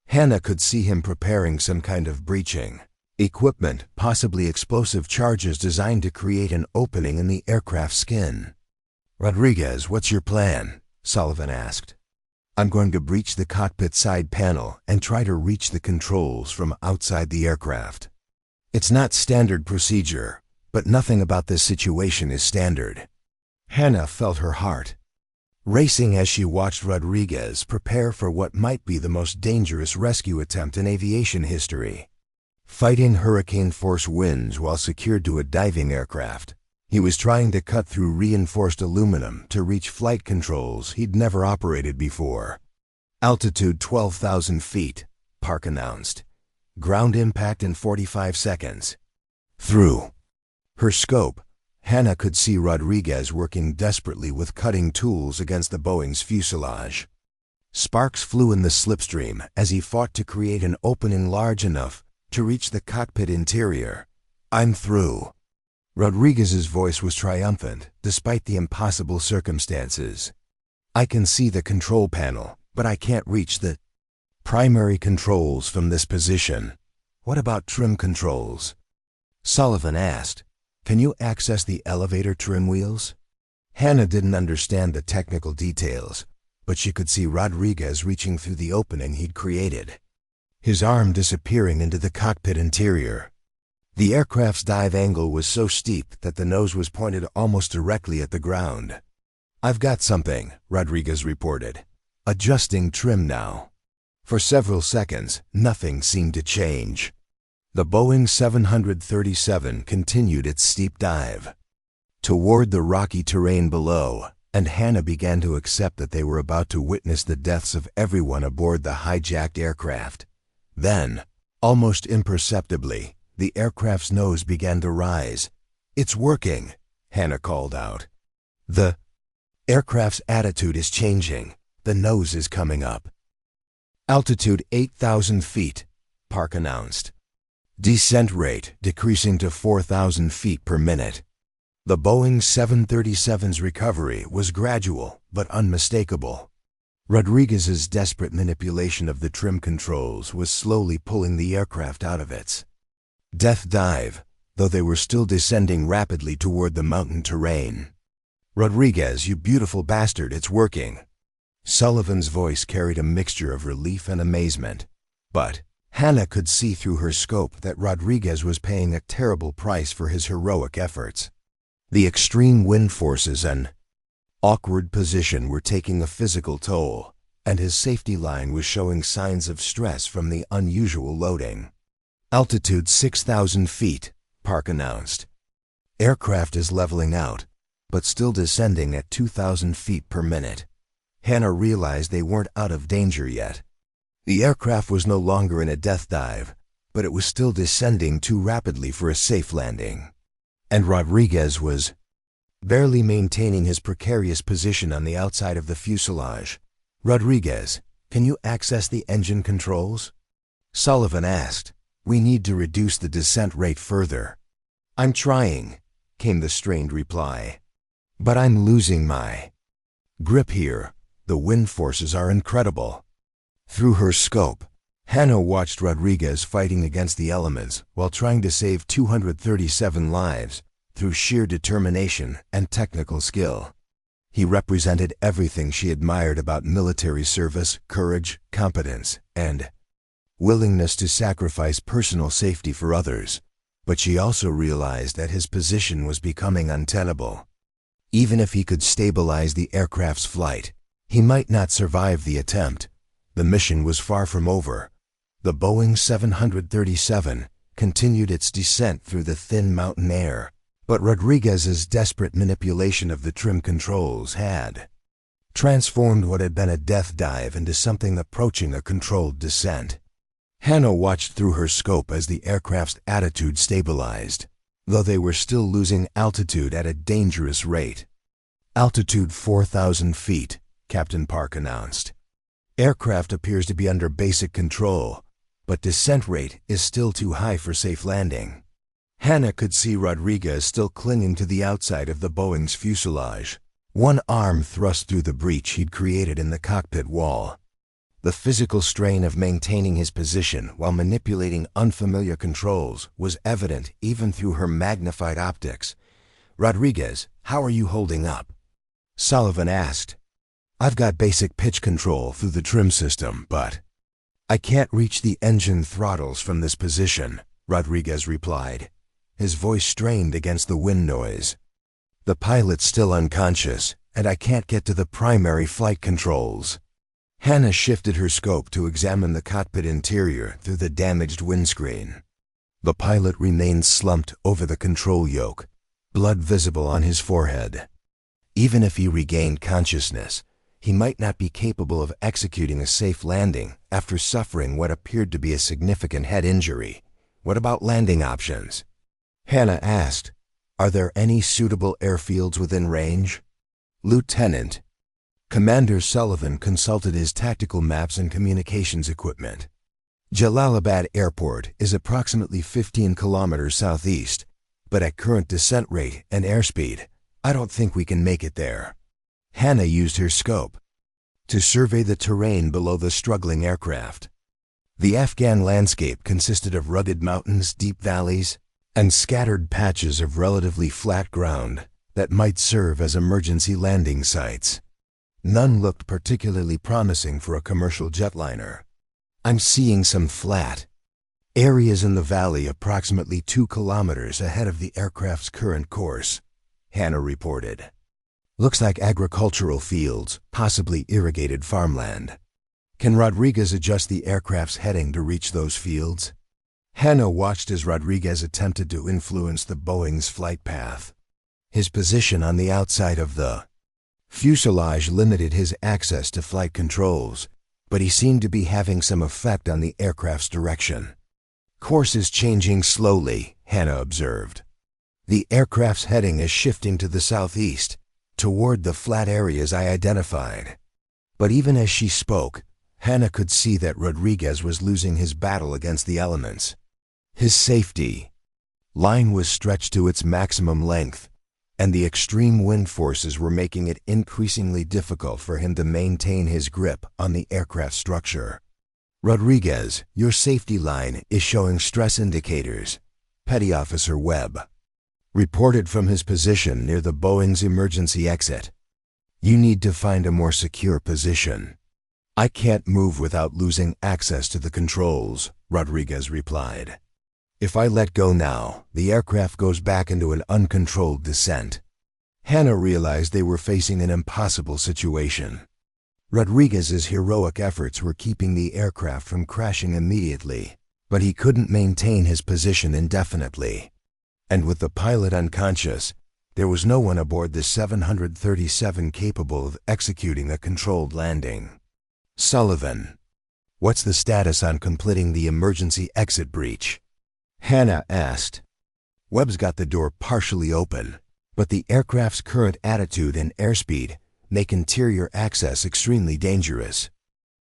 S1: Hannah could see him preparing some kind of breaching equipment, possibly explosive charges designed to create an opening in the aircraft's skin. "Rodriguez, what's your plan?" Sullivan asked. "I'm going to breach the cockpit side panel and try to reach the controls from outside the aircraft. It's not standard procedure, but nothing about this situation is standard." Hannah felt her heart racing as she watched Rodriguez prepare for what might be the most dangerous rescue attempt in aviation history. fighting hurricane-force winds while secured to a diving aircraft. He was trying to cut through reinforced aluminum to reach flight controls he'd never operated before. Altitude 12,000 feet, Park announced. Ground impact in 45 seconds. Through her scope, Hannah could see Rodriguez working desperately with cutting tools against the Boeing's fuselage. Sparks flew in the slipstream as he fought to create an opening large enough to reach the cockpit interior. "I'm through." Rodriguez's voice was triumphant, despite the impossible circumstances. "I can see the control panel, but I can't reach the primary controls from this position." "What about trim controls?" Sullivan asked. "Can you access the elevator trim wheels?" Hannah didn't understand the technical details, but she could see Rodriguez reaching through the opening he'd created, his arm disappearing into the cockpit interior. The aircraft's dive angle was so steep that the nose was pointed almost directly at the ground. "I've got something," Rodriguez reported. "Adjusting trim now." For several seconds, nothing seemed to change. The Boeing 737 continued its steep dive toward the rocky terrain below, and Hannah began to accept that they were about to witness the deaths of everyone aboard the hijacked aircraft. Then, almost imperceptibly, the aircraft's nose began to rise. "It's working," Hannah called out. "The aircraft's attitude is changing. The nose is coming up." "Altitude 8,000 feet, Park announced. Descent rate decreasing to 4,000 feet per minute. The Boeing 737's recovery was gradual but unmistakable. Rodriguez's desperate manipulation of the trim controls was slowly pulling the aircraft out of its death dive, though they were still descending rapidly toward the mountain terrain. "Rodriguez, you beautiful bastard, it's working." Sullivan's voice carried a mixture of relief and amazement, but Hannah could see through her scope that Rodriguez was paying a terrible price for his heroic efforts. The extreme wind forces and awkward position were taking a physical toll, and his safety line was showing signs of stress from the unusual loading. "Altitude 6,000 feet, Park announced. Aircraft is leveling out, but still descending at 2,000 feet per minute. Hannah realized they weren't out of danger yet. The aircraft was no longer in a death dive, but it was still descending too rapidly for a safe landing. And Rodriguez was barely maintaining his precarious position on the outside of the fuselage. "Rodriguez, can you access the engine controls?" Sullivan asked. "We need to reduce the descent rate further." "I'm trying," came the strained reply. "But I'm losing my grip here. The wind forces are incredible." Through her scope, Hannah watched Rodriguez fighting against the elements while trying to save 237 lives through sheer determination and technical skill. He represented everything she admired about military service: courage, competence, and willingness to sacrifice personal safety for others. But she also realized that his position was becoming untenable. Even if he could stabilize the aircraft's flight, he might not survive the attempt. The mission was far from over. The Boeing 737 continued its descent through the thin mountain air, but Rodriguez's desperate manipulation of the trim controls had transformed what had been a death dive into something approaching a controlled descent. Hannah watched through her scope as the aircraft's attitude stabilized, though they were still losing altitude at a dangerous rate. "Altitude 4,000 feet, Captain Park announced. Aircraft appears to be under basic control, but descent rate is still too high for safe landing." Hannah could see Rodriguez still clinging to the outside of the Boeing's fuselage, one arm thrust through the breach he'd created in the cockpit wall. The physical strain of maintaining his position while manipulating unfamiliar controls was evident even through her magnified optics. "Rodriguez, how are you holding up?" Sullivan asked. "I've got basic pitch control through the trim system, but I can't reach the engine throttles from this position," Rodriguez replied, his voice strained against the wind noise. "The pilot's still unconscious, and I can't get to the primary flight controls." Hannah shifted her scope to examine the cockpit interior through the damaged windscreen. The pilot remained slumped over the control yoke, blood visible on his forehead. Even if he regained consciousness, he might not be capable of executing a safe landing after suffering what appeared to be a significant head injury. What about landing options? Hannah asked. Are there any suitable airfields within range? Lieutenant. Commander Sullivan consulted his tactical maps and communications equipment. Jalalabad Airport is approximately 15 kilometers southeast, but at current descent rate and airspeed, I don't think we can make it there. Hannah used her scope to survey the terrain below the struggling aircraft. The Afghan landscape consisted of rugged mountains, deep valleys, and scattered patches of relatively flat ground that might serve as emergency landing sites. None looked particularly promising for a commercial jetliner. I'm seeing some flat areas in the valley approximately 2 kilometers ahead of the aircraft's current course, Hannah reported. Looks like agricultural fields, possibly irrigated farmland. Can Rodriguez adjust the aircraft's heading to reach those fields? Hannah watched as Rodriguez attempted to influence the Boeing's flight path. His position on the outside of the fuselage limited his access to flight controls, but he seemed to be having some effect on the aircraft's direction. Course is changing slowly, Hannah observed. The aircraft's heading is shifting to the southeast, toward the flat areas I identified. But even as she spoke, Hannah could see that Rodriguez was losing his battle against the elements. His safety line was stretched to its maximum length, and the extreme wind forces were making it increasingly difficult for him to maintain his grip on the aircraft structure. Rodriguez, your safety line is showing stress indicators, Petty Officer Webb reported from his position near the Boeing's emergency exit. You need to find a more secure position. I can't move without losing access to the controls, Rodriguez replied. If I let go now, the aircraft goes back into an uncontrolled descent. Hannah realized they were facing an impossible situation. Rodriguez's heroic efforts were keeping the aircraft from crashing immediately, but he couldn't maintain his position indefinitely. And with the pilot unconscious, there was no one aboard the 737 capable of executing a controlled landing. Sullivan, what's the status on completing the emergency exit breach? Hannah asked. Webb's got the door partially open, but the aircraft's current attitude and airspeed make interior access extremely dangerous.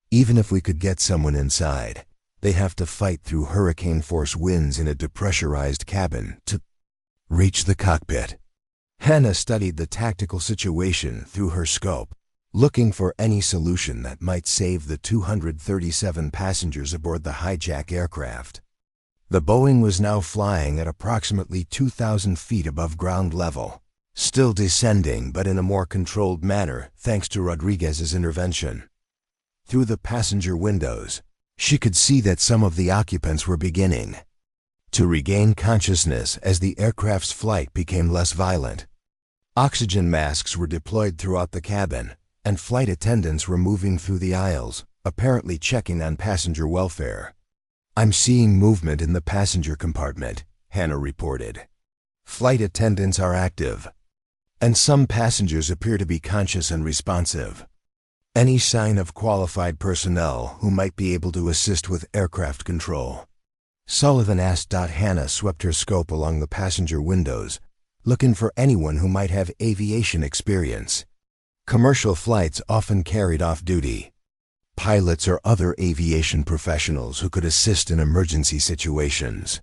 S1: Even if we could get someone inside, they have to fight through hurricane-force winds in a depressurized cabin to reach the cockpit. Hannah studied the tactical situation through her scope, looking for any solution that might save the 237 passengers aboard the hijack aircraft. The Boeing was now flying at approximately 2,000 feet above ground level, still descending but in a more controlled manner thanks to Rodriguez's intervention. Through the passenger windows, she could see that some of the occupants were beginning to regain consciousness as the aircraft's flight became less violent. Oxygen masks were deployed throughout the cabin, and flight attendants were moving through the aisles, apparently checking on passenger welfare. I'm seeing movement in the passenger compartment, Hannah reported. Flight attendants are active, and some passengers appear to be conscious and responsive. Any sign of qualified personnel who might be able to assist with aircraft control? Sullivan asked. Hannah swept her scope along the passenger windows, looking for anyone who might have aviation experience. Commercial flights often carried off-duty pilots or other aviation professionals who could assist in emergency situations.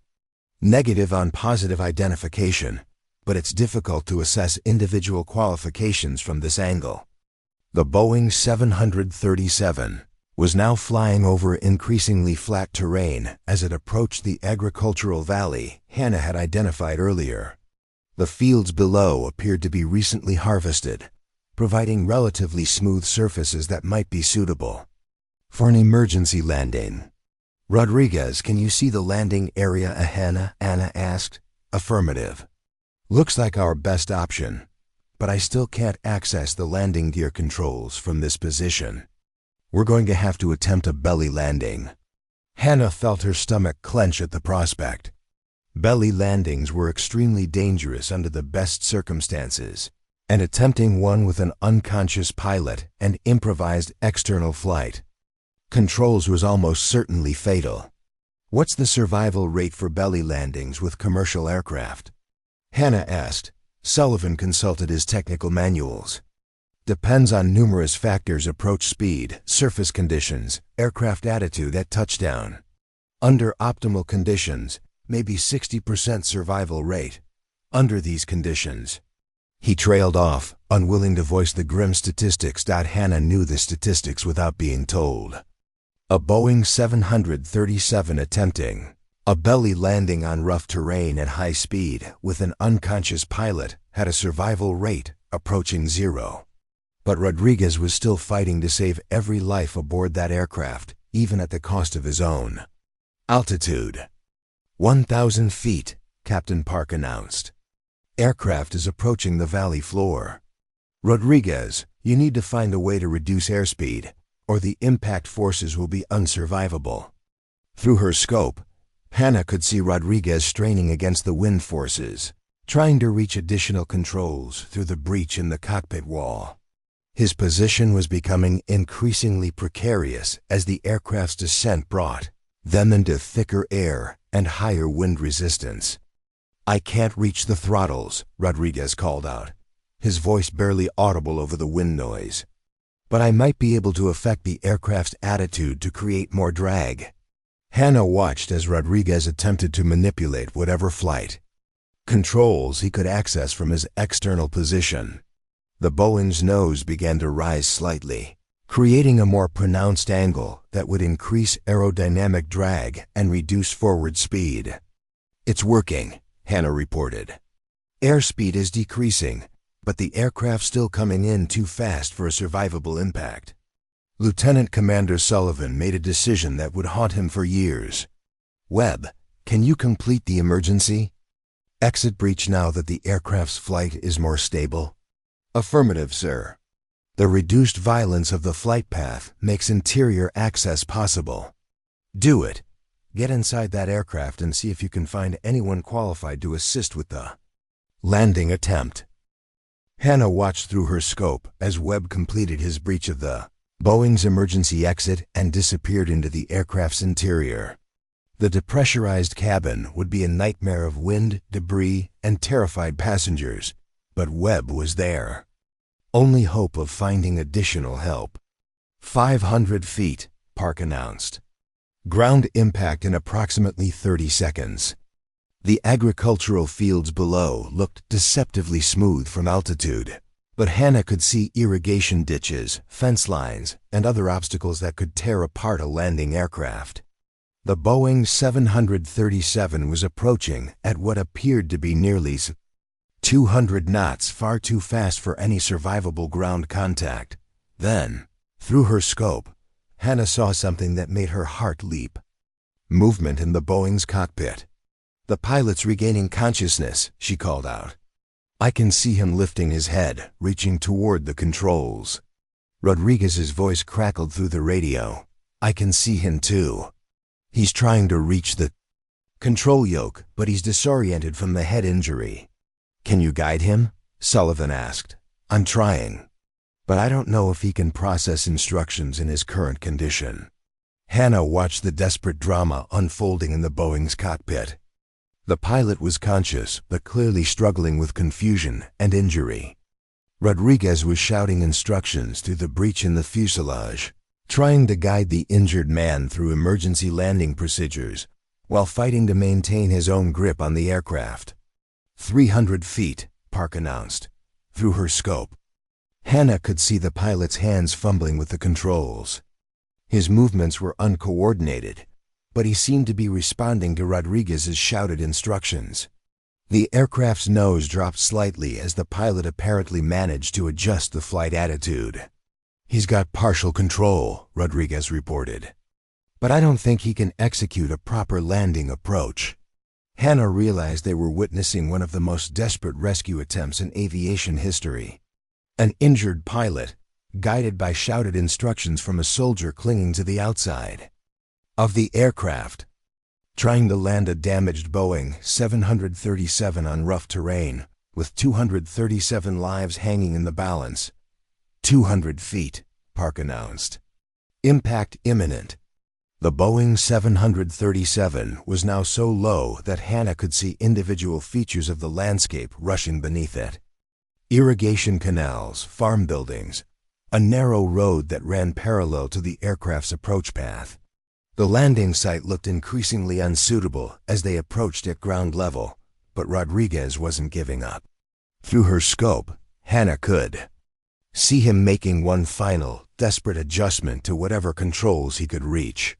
S1: Negative on positive identification, but it's difficult to assess individual qualifications from this angle. The Boeing 737 was now flying over increasingly flat terrain as it approached the agricultural valley Hannah had identified earlier. The fields below appeared to be recently harvested, providing relatively smooth surfaces that might be suitable for an emergency landing. Rodriguez, can you see the landing area ahead? Anna asked. Affirmative. Looks like our best option, but I still can't access the landing gear controls from this position. We're going to have to attempt a belly landing. Hannah felt her stomach clench at the prospect. Belly landings were extremely dangerous under the best circumstances, and attempting one with an unconscious pilot and improvised external flight controls was almost certainly fatal. What's the survival rate for belly landings with commercial aircraft? Hannah asked. Sullivan consulted his technical manuals. Depends on numerous factors: approach speed, surface conditions, aircraft attitude at touchdown. Under optimal conditions, maybe 60% survival rate. Under these conditions. He trailed off, unwilling to voice the grim statistics. Hannah knew the statistics without being told. A Boeing 737 attempting a belly landing on rough terrain at high speed with an unconscious pilot had a survival rate approaching 0. But Rodriguez was still fighting to save every life aboard that aircraft, even at the cost of his own. Altitude. 1,000 feet, Captain Park announced. Aircraft is approaching the valley floor. Rodriguez, you need to find a way to reduce airspeed, or the impact forces will be unsurvivable. Through her scope, Hannah could see Rodriguez straining against the wind forces, trying to reach additional controls through the breach in the cockpit wall. His position was becoming increasingly precarious as the aircraft's descent brought them into thicker air and higher wind resistance. I can't reach the throttles, Rodriguez called out, his voice barely audible over the wind noise. But I might be able to affect the aircraft's attitude to create more drag. Hannah watched as Rodriguez attempted to manipulate whatever flight controls he could access from his external position. The Boeing's nose began to rise slightly, creating a more pronounced angle that would increase aerodynamic drag and reduce forward speed. It's working, Hannah reported. Airspeed is decreasing, but the aircraft's still coming in too fast for a survivable impact. Lieutenant Commander Sullivan made a decision that would haunt him for years. Webb, can you complete the emergency exit breach now that the aircraft's flight is more stable? Affirmative, sir. The reduced violence of the flight path makes interior access possible. Do it. Get inside that aircraft and see if you can find anyone qualified to assist with the landing attempt. Hannah watched through her scope as Webb completed his breach of the Boeing's emergency exit and disappeared into the aircraft's interior. The depressurized cabin would be a nightmare of wind, debris, and terrified passengers, but Webb was there. Only hope of finding additional help. 500 feet, Park announced. Ground impact in approximately 30 seconds. The agricultural fields below looked deceptively smooth from altitude, but Hannah could see irrigation ditches, fence lines, and other obstacles that could tear apart a landing aircraft. The Boeing 737 was approaching at what appeared to be nearly 200 knots, far too fast for any survivable ground contact. Then, through her scope, Hannah saw something that made her heart leap. Movement in the Boeing's cockpit. The pilot's regaining consciousness, she called out. I can see him lifting his head, reaching toward the controls. Rodriguez's voice crackled through the radio. I can see him too. He's trying to reach the control yoke, but he's disoriented from the head injury. Can you guide him? Sullivan asked. I'm trying, but I don't know if he can process instructions in his current condition. Hannah watched the desperate drama unfolding in the Boeing's cockpit. The pilot was conscious, but clearly struggling with confusion and injury. Rodriguez was shouting instructions through the breach in the fuselage, trying to guide the injured man through emergency landing procedures, while fighting to maintain his own grip on the aircraft. 300 feet, Park announced, through her scope. Hannah could see the pilot's hands fumbling with the controls. His movements were uncoordinated, but he seemed to be responding to Rodriguez's shouted instructions. The aircraft's nose dropped slightly as the pilot apparently managed to adjust the flight attitude. He's got partial control, Rodriguez reported. But I don't think he can execute a proper landing approach. Hannah realized they were witnessing one of the most desperate rescue attempts in aviation history. An injured pilot, guided by shouted instructions from a soldier clinging to the outside of the aircraft. trying to land a damaged Boeing 737 on rough terrain, with 237 lives hanging in the balance. 200 feet, Park announced. Impact imminent. The Boeing 737 was now so low that Hannah could see individual features of the landscape rushing beneath it. Irrigation canals, farm buildings, a narrow road that ran parallel to the aircraft's approach path. The landing site looked increasingly unsuitable as they approached at ground level, but Rodriguez wasn't giving up. Through her scope, Hannah could see him making one final, desperate adjustment to whatever controls he could reach.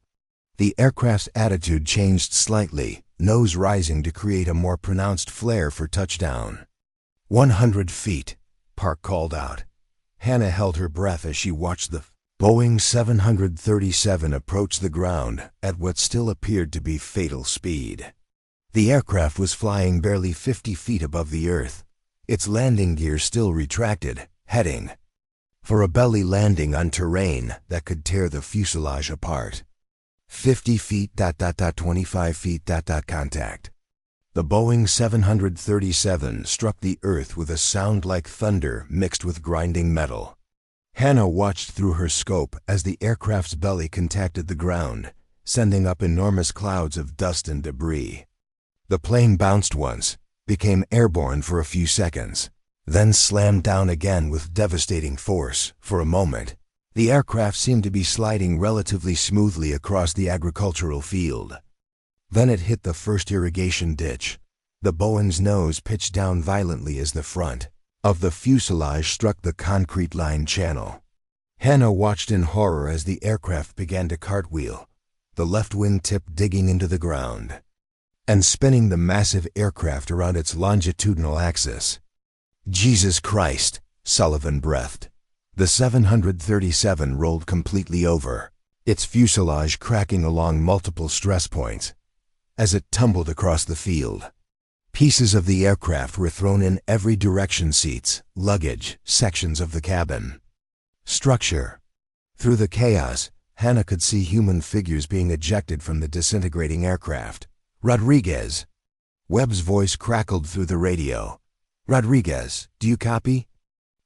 S1: The aircraft's attitude changed slightly, nose rising to create a more pronounced flare for touchdown. 100 feet, Park called out. Hannah held her breath as she watched the Boeing 737 approach the ground at what still appeared to be fatal speed. The aircraft was flying barely 50 feet above the earth, its landing gear still retracted, heading for a belly landing on terrain that could tear the fuselage apart. 50 feet, 25 feet, contact. The Boeing 737 struck the earth with a sound like thunder mixed with grinding metal. Hannah watched through her scope as the aircraft's belly contacted the ground, sending up enormous clouds of dust and debris. The plane bounced once, became airborne for a few seconds, then slammed down again with devastating force. For a moment, the aircraft seemed to be sliding relatively smoothly across the agricultural field. Then it hit the first irrigation ditch. The Boeing's nose pitched down violently as the front of the fuselage struck the concrete-lined channel. Hannah watched in horror as the aircraft began to cartwheel, the left wing tip digging into the ground and spinning the massive aircraft around its longitudinal axis. Jesus Christ, Sullivan breathed. The 737 rolled completely over, its fuselage cracking along multiple stress points as it tumbled across the field. Pieces of the aircraft were thrown in every direction: seats, luggage, sections of the cabin. Structure. Through the chaos, Hannah could see human figures being ejected from the disintegrating aircraft. Rodriguez. Webb's voice crackled through the radio. Rodriguez, do you copy?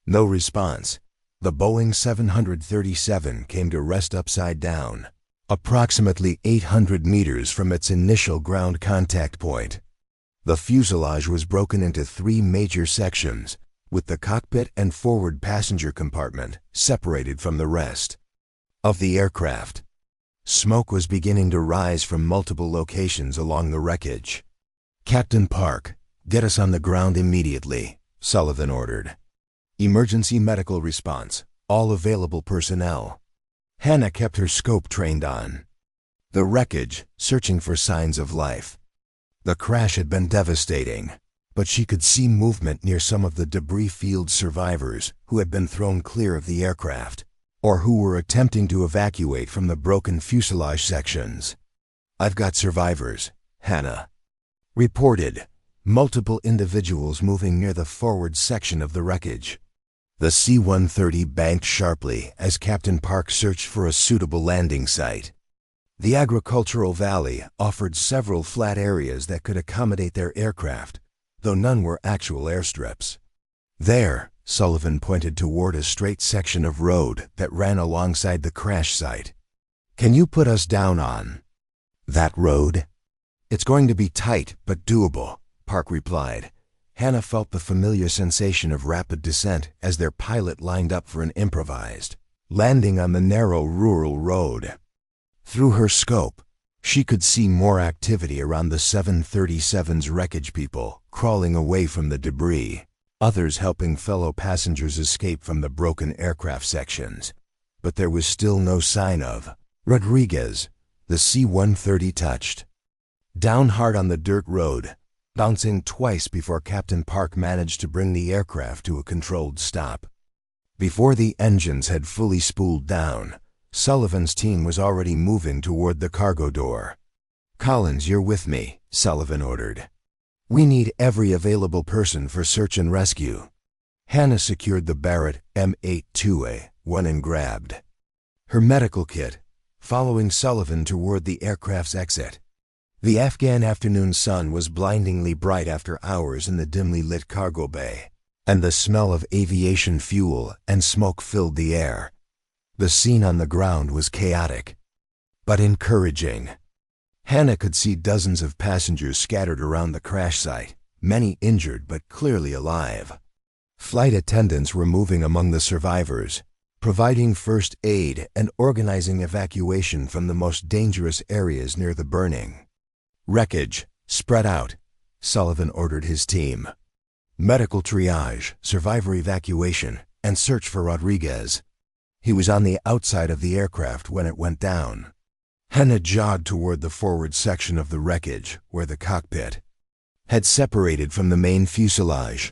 S1: No response. The Boeing 737 came to rest upside down, approximately 800 meters from its initial ground contact point. The fuselage was broken into 3 major sections, with the cockpit and forward passenger compartment separated from the rest of the aircraft. Smoke was beginning to rise from multiple locations along the wreckage. Captain Park, get us on the ground immediately, Sullivan ordered. Emergency medical response, all available personnel. Hannah kept her scope trained on the wreckage, searching for signs of life. The crash had been devastating, but she could see movement near some of the debris field survivors who had been thrown clear of the aircraft, or who were attempting to evacuate from the broken fuselage sections. I've got survivors, Hannah reported, multiple individuals moving near the forward section of the wreckage. The C-130 banked sharply as Captain Park searched for a suitable landing site. The agricultural valley offered several flat areas that could accommodate their aircraft, though none were actual airstrips. There, Sullivan pointed toward a straight section of road that ran alongside the crash site. Can you put us down on that road? It's going to be tight, but doable, Park replied. Hannah felt the familiar sensation of rapid descent as their pilot lined up for an improvised landing on the narrow rural road. Through her scope, she could see more activity around the 737's wreckage, people crawling away from the debris, others helping fellow passengers escape from the broken aircraft sections. But there was still no sign of Rodriguez. The C-130 touched down hard on the dirt road, bouncing twice before Captain Park managed to bring the aircraft to a controlled stop. Before the engines had fully spooled down, Sullivan's team was already moving toward the cargo door. Collins, you're with me, Sullivan ordered. We need every available person for search and rescue. Hannah secured the Barrett M82A1 and grabbed her medical kit, following Sullivan toward the aircraft's exit. The Afghan afternoon sun was blindingly bright after hours in the dimly lit cargo bay, and the smell of aviation fuel and smoke filled the air. The scene on the ground was chaotic, but encouraging. Hannah could see dozens of passengers scattered around the crash site, many injured but clearly alive. Flight attendants were moving among the survivors, providing first aid and organizing evacuation from the most dangerous areas near the burning. "Wreckage, spread out," Sullivan ordered his team. "Medical triage, survivor evacuation, and search for Rodriguez." He was on the outside of the aircraft when it went down. Hannah jogged toward the forward section of the wreckage, where the cockpit had separated from the main fuselage.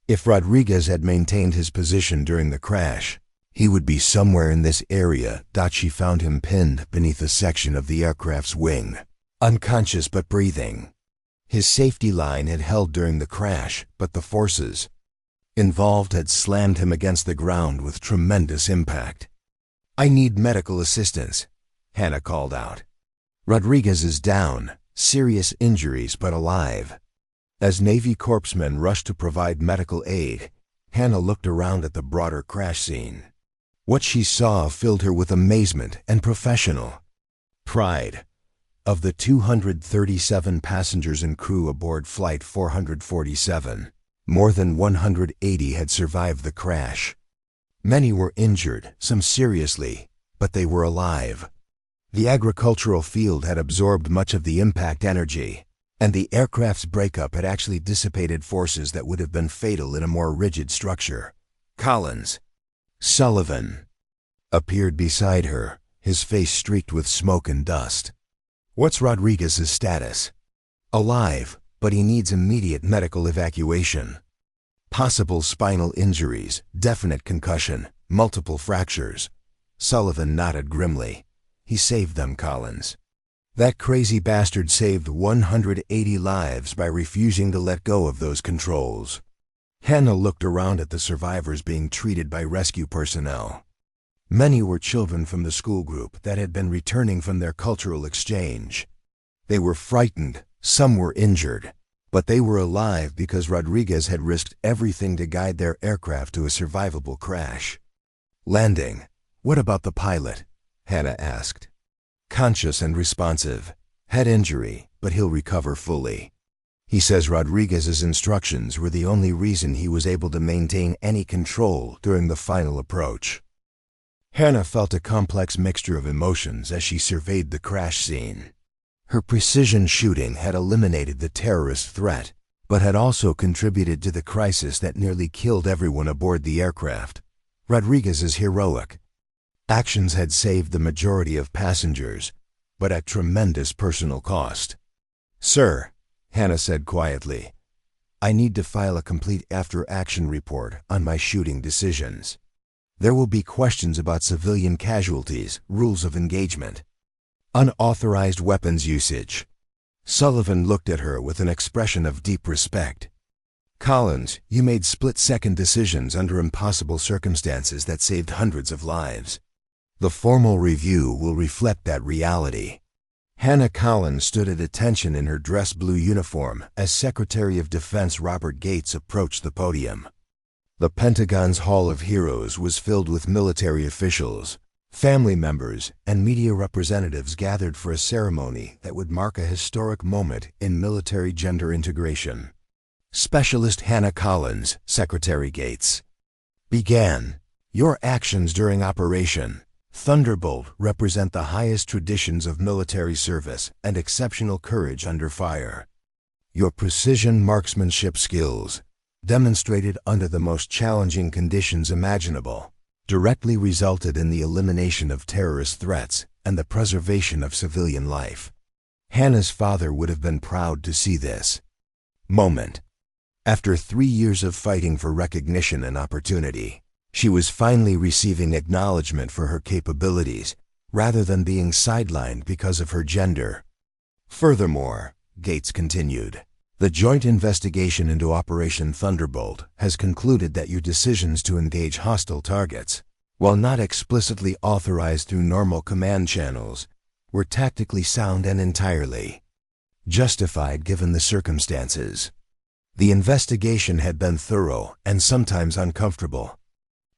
S1: If Rodriguez had maintained his position during the crash, he would be somewhere in this area. She found him pinned beneath a section of the aircraft's wing, unconscious but breathing. His safety line had held during the crash, but the forces involved had slammed him against the ground with tremendous impact. "I need medical assistance," Hannah called out. "Rodriguez is down, serious injuries but alive." As Navy corpsmen rushed to provide medical aid, Hannah looked around at the broader crash scene. What she saw filled her with amazement and professional pride. Of the 237 passengers and crew aboard Flight 447, more than 180 had survived the crash. Many were injured, some seriously, but they were alive. The agricultural field had absorbed much of the impact energy, and the aircraft's breakup had actually dissipated forces that would have been fatal in a more rigid structure. Collins, Sullivan, appeared beside her, his face streaked with smoke and dust. "What's Rodriguez's status?" "Alive, but he needs immediate medical evacuation. Possible spinal injuries, definite concussion, multiple fractures." Sullivan nodded grimly. "He saved them, Collins. That crazy bastard saved 180 lives by refusing to let go of those controls." Hannah looked around at the survivors being treated by rescue personnel. Many were children from the school group that had been returning from their cultural exchange. They were frightened, some were injured, but they were alive because Rodriguez had risked everything to guide their aircraft to a survivable crash. "Landing. What about the pilot?" Hannah asked. "Conscious and responsive. Head injury, but he'll recover fully. He says Rodriguez's instructions were the only reason he was able to maintain any control during the final approach." Hannah felt a complex mixture of emotions as she surveyed the crash scene. Her precision shooting had eliminated the terrorist threat, but had also contributed to the crisis that nearly killed everyone aboard the aircraft. Rodriguez's heroic actions had saved the majority of passengers, but at tremendous personal cost. "Sir," Hannah said quietly, "I need to file a complete after-action report on my shooting decisions. There will be questions about civilian casualties, rules of engagement, unauthorized weapons usage." Sullivan looked at her with an expression of deep respect. "Collins, you made split-second decisions under impossible circumstances that saved hundreds of lives. The formal review will reflect that reality." Hannah Collins stood at attention in her dress blue uniform as Secretary of Defense Robert Gates approached the podium. The Pentagon's Hall of Heroes was filled with military officials, family members, and media representatives gathered for a ceremony that would mark a historic moment in military gender integration. "Specialist Hannah Collins," Secretary Gates began, "your actions during Operation Thunderbolt represent the highest traditions of military service and exceptional courage under fire. Your precision marksmanship skills, demonstrated under the most challenging conditions imaginable, directly resulted in the elimination of terrorist threats and the preservation of civilian life." Hannah's father would have been proud to see this moment. After 3 years of fighting for recognition and opportunity, she was finally receiving acknowledgement for her capabilities, rather than being sidelined because of her gender. "Furthermore," Gates continued, "the joint investigation into Operation Thunderbolt has concluded that your decisions to engage hostile targets, while not explicitly authorized through normal command channels, were tactically sound and entirely justified given the circumstances. The investigation had been thorough and sometimes uncomfortable.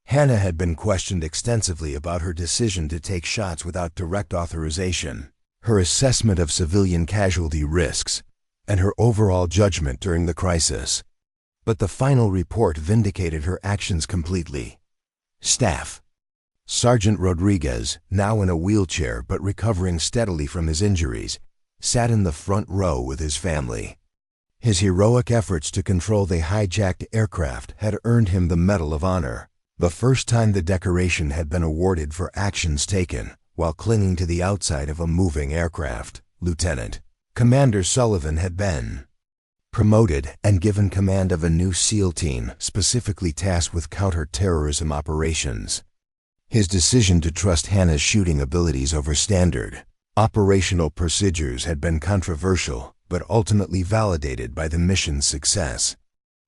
S1: Hannah had been questioned extensively about her decision to take shots without direct authorization, her assessment of civilian casualty risks, and her overall judgment during the crisis. But the final report vindicated her actions completely. Staff. Sergeant Rodriguez, now in a wheelchair but recovering steadily from his injuries, sat in the front row with his family. His heroic efforts to control the hijacked aircraft had earned him the Medal of Honor, the first time the decoration had been awarded for actions taken while clinging to the outside of a moving aircraft. Lieutenant Commander Sullivan had been promoted and given command of a new SEAL team specifically tasked with counter-terrorism operations. His decision to trust Hannah's shooting abilities over standard operational procedures had been controversial, but ultimately validated by the mission's success.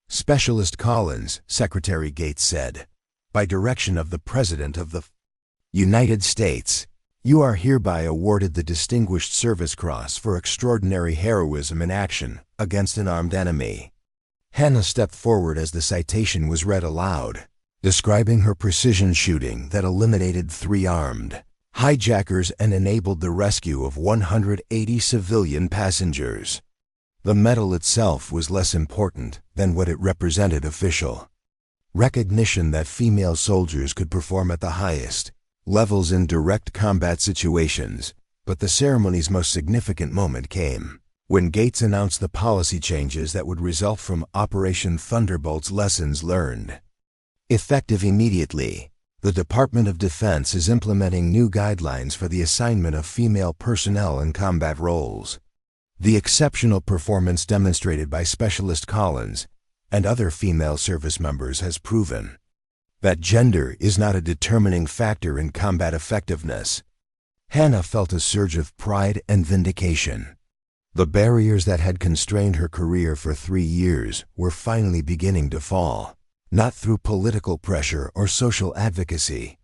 S1: Specialist Collins, Secretary Gates said, "By direction of the President of the United States, you are hereby awarded the Distinguished Service Cross for extraordinary heroism in action against an armed enemy." Hannah stepped forward as the citation was read aloud, describing her precision shooting that eliminated 3 armed hijackers and enabled the rescue of 180 civilian passengers. The medal itself was less important than what it represented: official recognition that female soldiers could perform at the highest levels in direct combat situations. But the ceremony's most significant moment came when Gates announced the policy changes that would result from Operation Thunderbolt's lessons learned. Effective immediately, the Department of Defense is implementing new guidelines for the assignment of female personnel in combat roles. The exceptional performance demonstrated by Specialist Collins and other female service members has proven that gender is not a determining factor in combat effectiveness. Hannah felt a surge of pride and vindication. The barriers that had constrained her career for 3 years were finally beginning to fall, not through political pressure or social advocacy,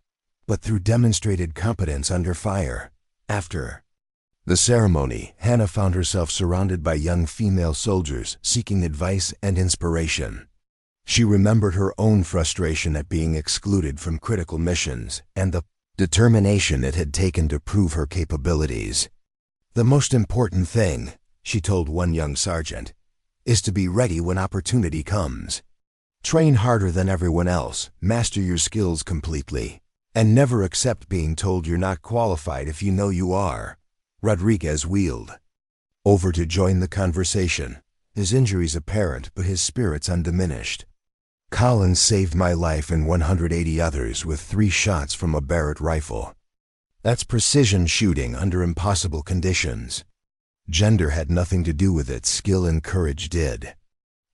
S1: but through demonstrated competence under fire. After the ceremony, Hannah found herself surrounded by young female soldiers seeking advice and inspiration. She remembered her own frustration at being excluded from critical missions and the determination it had taken to prove her capabilities. "The most important thing," she told one young sergeant, "is to be ready when opportunity comes. Train harder than everyone else, master your skills completely, and never accept being told you're not qualified if you know you are." Rodriguez wheeled over to join the conversation, his injuries apparent but his spirits undiminished. "Collins saved my life and 180 others with 3 shots from a Barrett rifle. That's precision shooting under impossible conditions. Gender had nothing to do with it, skill and courage did."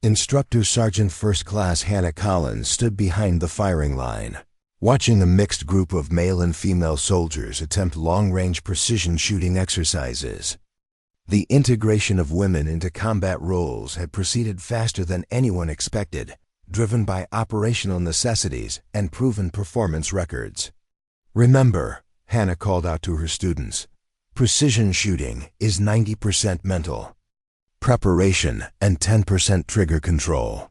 S1: Instructor Sergeant First Class Hannah Collins stood behind the firing line, watching a mixed group of male and female soldiers attempt long-range precision shooting exercises. The integration of women into combat roles had proceeded faster than anyone expected, driven by operational necessities and proven performance records. "Remember," Hannah called out to her students, "precision shooting is 90% mental preparation and 10% trigger control.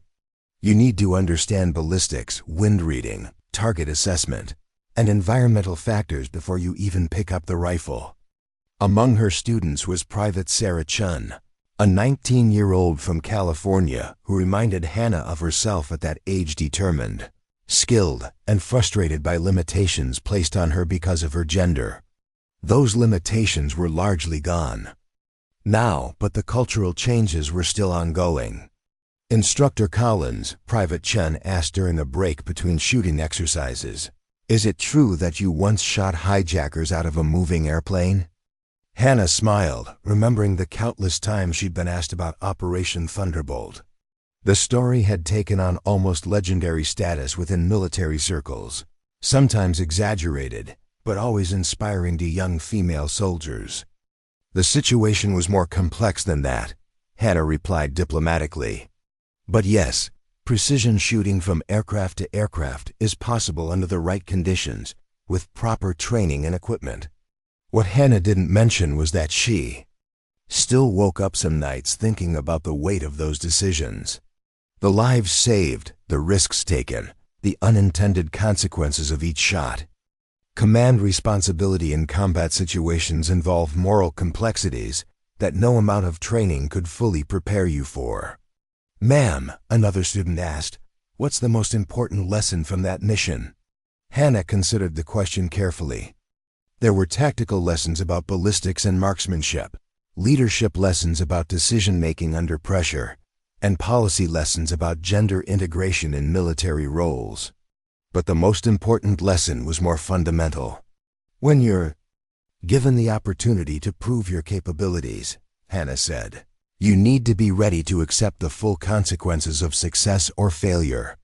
S1: You need to understand ballistics, wind reading, target assessment, and environmental factors before you even pick up the rifle." Among her students was Private Sarah Chun, a 19-year-old from California who reminded Hannah of herself at that age, determined, skilled, and frustrated by limitations placed on her because of her gender. Those limitations were largely gone now, but the cultural changes were still ongoing. Instructor Collins, Private Chen, asked during a break between shooting exercises, "Is it true that you once shot hijackers out of a moving airplane?" Hannah smiled, remembering the countless times she'd been asked about Operation Thunderbolt. The story had taken on almost legendary status within military circles, sometimes exaggerated, but always inspiring to young female soldiers. "The situation was more complex than that," Hannah replied diplomatically. "But yes, precision shooting from aircraft to aircraft is possible under the right conditions, with proper training and equipment." What Hannah didn't mention was that she still woke up some nights thinking about the weight of those decisions. The lives saved, the risks taken, the unintended consequences of each shot. Command responsibility in combat situations involve moral complexities that no amount of training could fully prepare you for. "Ma'am," another student asked, "what's the most important lesson from that mission?" Hannah considered the question carefully. There were tactical lessons about ballistics and marksmanship, leadership lessons about decision-making under pressure, and policy lessons about gender integration in military roles. But the most important lesson was more fundamental. When you're given the opportunity to prove your capabilities, Hannah said, you need to be ready to accept the full consequences of success or failure.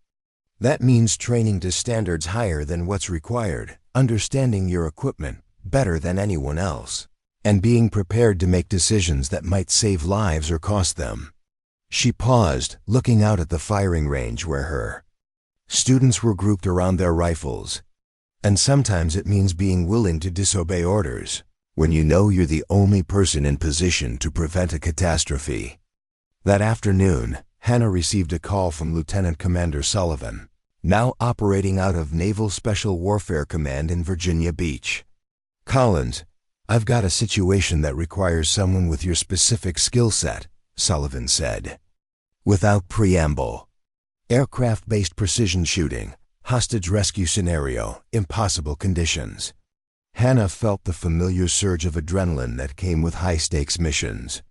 S1: That means training to standards higher than what's required, understanding your equipment better than anyone else, and being prepared to make decisions that might save lives or cost them. She paused, looking out at the firing range where her students were grouped around their rifles. And sometimes it means being willing to disobey orders when you know you're the only person in position to prevent a catastrophe. That afternoon, Hannah received a call from Lieutenant Commander Sullivan, now operating out of Naval Special Warfare Command in Virginia Beach. "Collins, I've got a situation that requires someone with your specific skill set," Sullivan said. Without preamble. Aircraft-based precision shooting, hostage rescue scenario, impossible conditions. Hannah felt the familiar surge of adrenaline that came with high-stakes missions.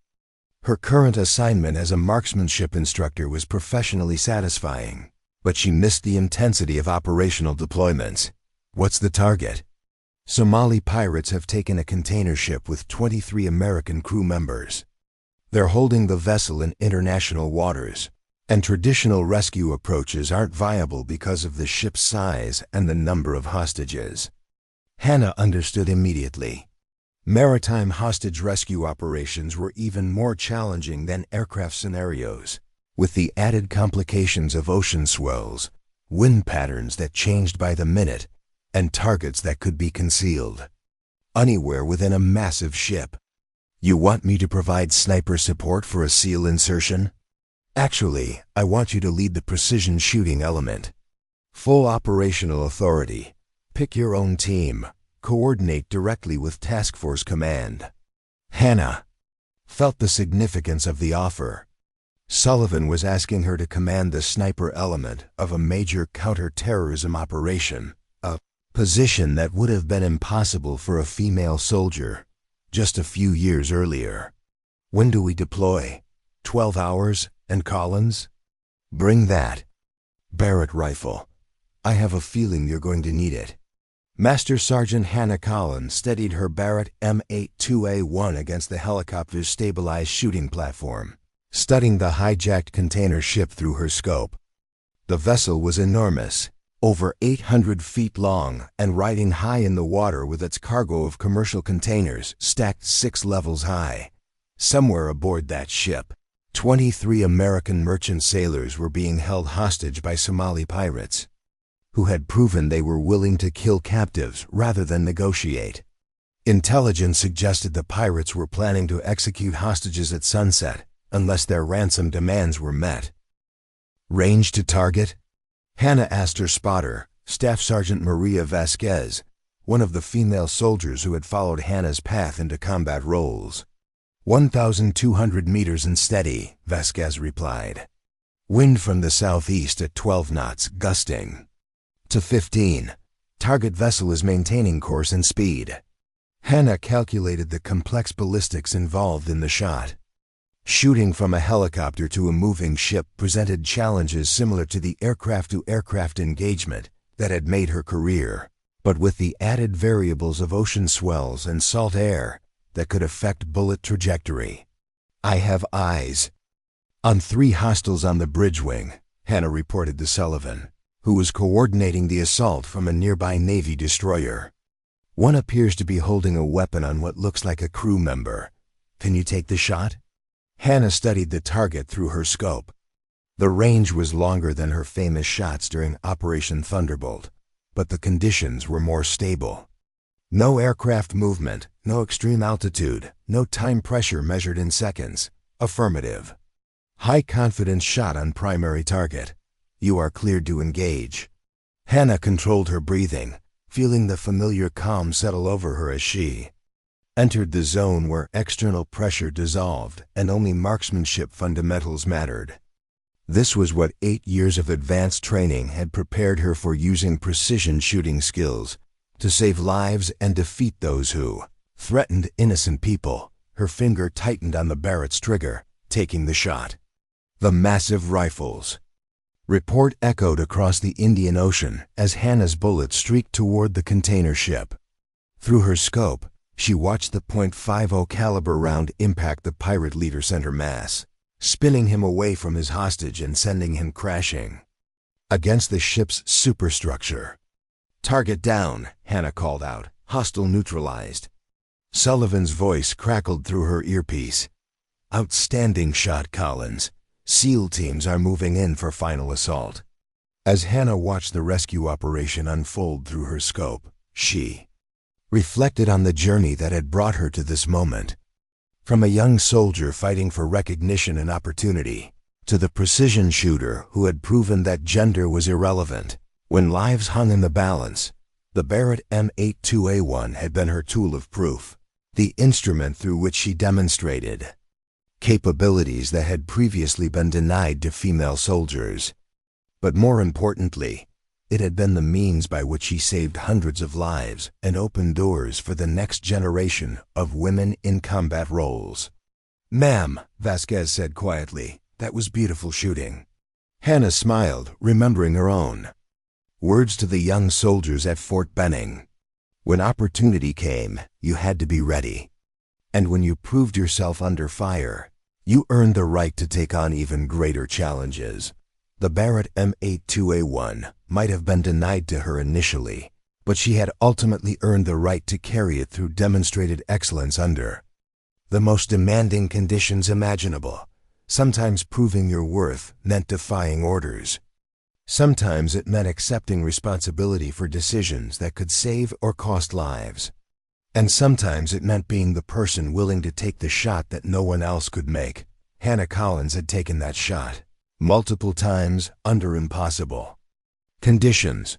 S1: Her current assignment as a marksmanship instructor was professionally satisfying, but she missed the intensity of operational deployments. What's the target? Somali pirates have taken a container ship with 23 American crew members. They're holding the vessel in international waters, and traditional rescue approaches aren't viable because of the ship's size and the number of hostages. Hannah understood immediately. Maritime hostage rescue operations were even more challenging than aircraft scenarios, with the added complications of ocean swells, wind patterns that changed by the minute, and targets that could be concealed anywhere within a massive ship. "You want me to provide sniper support for a SEAL insertion?" "Actually, I want you to lead the precision shooting element. Full operational authority. Pick your own team. Coordinate directly with Task Force Command." Hannah felt the significance of the offer. Sullivan was asking her to command the sniper element of a major counter-terrorism operation, a position that would have been impossible for a female soldier just a few years earlier. "When do we deploy? 12 hours, and Collins?" "Bring that Barrett rifle. I have a feeling you're going to need it." Master Sergeant Hannah Collins steadied her Barrett M82A1 against the helicopter's stabilized shooting platform, studying the hijacked container ship through her scope. The vessel was enormous, over 800 feet long and riding high in the water with its cargo of commercial containers stacked 6 levels high. Somewhere aboard that ship, 23 American merchant sailors were being held hostage by Somali pirates, who had proven they were willing to kill captives rather than negotiate. Intelligence suggested the pirates were planning to execute hostages at sunset unless their ransom demands were met. "Range to target?" Hannah asked her spotter, Staff Sergeant Maria Vasquez, one of the female soldiers who had followed Hannah's path into combat roles. 1,200 meters and steady, Vasquez replied. Wind from the southeast at 12 knots, gusting to 15. Target vessel is maintaining course and speed. Hannah calculated the complex ballistics involved in the shot. Shooting from a helicopter to a moving ship presented challenges similar to the aircraft-to-aircraft engagement that had made her career, but with the added variables of ocean swells and salt air that could affect bullet trajectory. "I have eyes on 3 hostiles on the bridge wing," Hannah reported to Sullivan, who was coordinating the assault from a nearby Navy destroyer. "One appears to be holding a weapon on what looks like a crew member. Can you take the shot?" Hannah studied the target through her scope. The range was longer than her famous shots during Operation Thunderbolt, but the conditions were more stable. No aircraft movement, No extreme altitude, no time pressure measured in seconds. Affirmative. High confidence shot on primary target. You are cleared to engage. Hannah controlled her breathing, feeling the familiar calm settle over her as she entered the zone where external pressure dissolved and only marksmanship fundamentals mattered. This was what 8 years of advanced training had prepared her for, using precision shooting skills to save lives and defeat those who threatened innocent people. Her finger tightened on the Barrett's trigger, taking the shot. The massive rifles. Report echoed across the Indian Ocean as Hannah's bullet streaked toward the container ship. Through her scope, she watched the .50 caliber round impact the pirate leader center mass, spinning him away from his hostage and sending him crashing against the ship's superstructure. "Target down," Hannah called out. "Hostile neutralized." Sullivan's voice crackled through her earpiece. "Outstanding shot, Collins. SEAL teams are moving in for final assault." As Hannah watched the rescue operation unfold through her scope, she reflected on the journey that had brought her to this moment. From a young soldier fighting for recognition and opportunity, to the precision shooter who had proven that gender was irrelevant when lives hung in the balance, the Barrett M82A1 had been her tool of proof, the instrument through which she demonstrated capabilities that had previously been denied to female soldiers. But more importantly, it had been the means by which she saved hundreds of lives and opened doors for the next generation of women in combat roles. "Ma'am," Vasquez said quietly, "that was beautiful shooting." Hannah smiled, remembering her own words to the young soldiers at Fort Benning. When opportunity came, you had to be ready. And when you proved yourself under fire, you earned the right to take on even greater challenges. The Barrett M82A1 might have been denied to her initially, but she had ultimately earned the right to carry it through demonstrated excellence under the most demanding conditions imaginable. Sometimes proving your worth meant defying orders. Sometimes it meant accepting responsibility for decisions that could save or cost lives. And sometimes it meant being the person willing to take the shot that no one else could make. Hannah Collins had taken that shot multiple times under impossible conditions,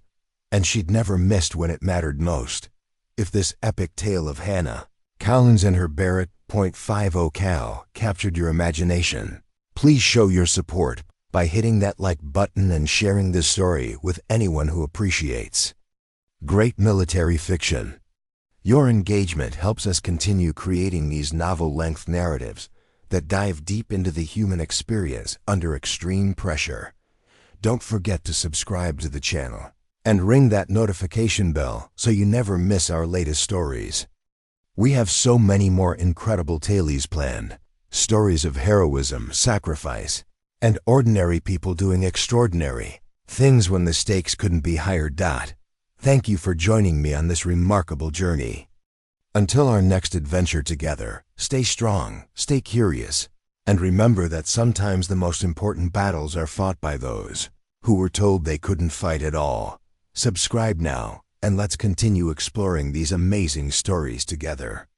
S1: and she'd never missed when it mattered most. If this epic tale of Hannah Collins and her Barrett .50 cal captured your imagination, please show your support by hitting that like button and sharing this story with anyone who appreciates great military fiction. Your engagement helps us continue creating these novel-length narratives that dive deep into the human experience under extreme pressure. Don't forget to subscribe to the channel and ring that notification bell so you never miss our latest stories. We have so many more incredible tales planned, stories of heroism, sacrifice, and ordinary people doing extraordinary things when the stakes couldn't be higher. Thank you for joining me on this remarkable journey. Until our next adventure together, stay strong, stay curious, and remember that sometimes the most important battles are fought by those who were told they couldn't fight at all. Subscribe now, and let's continue exploring these amazing stories together.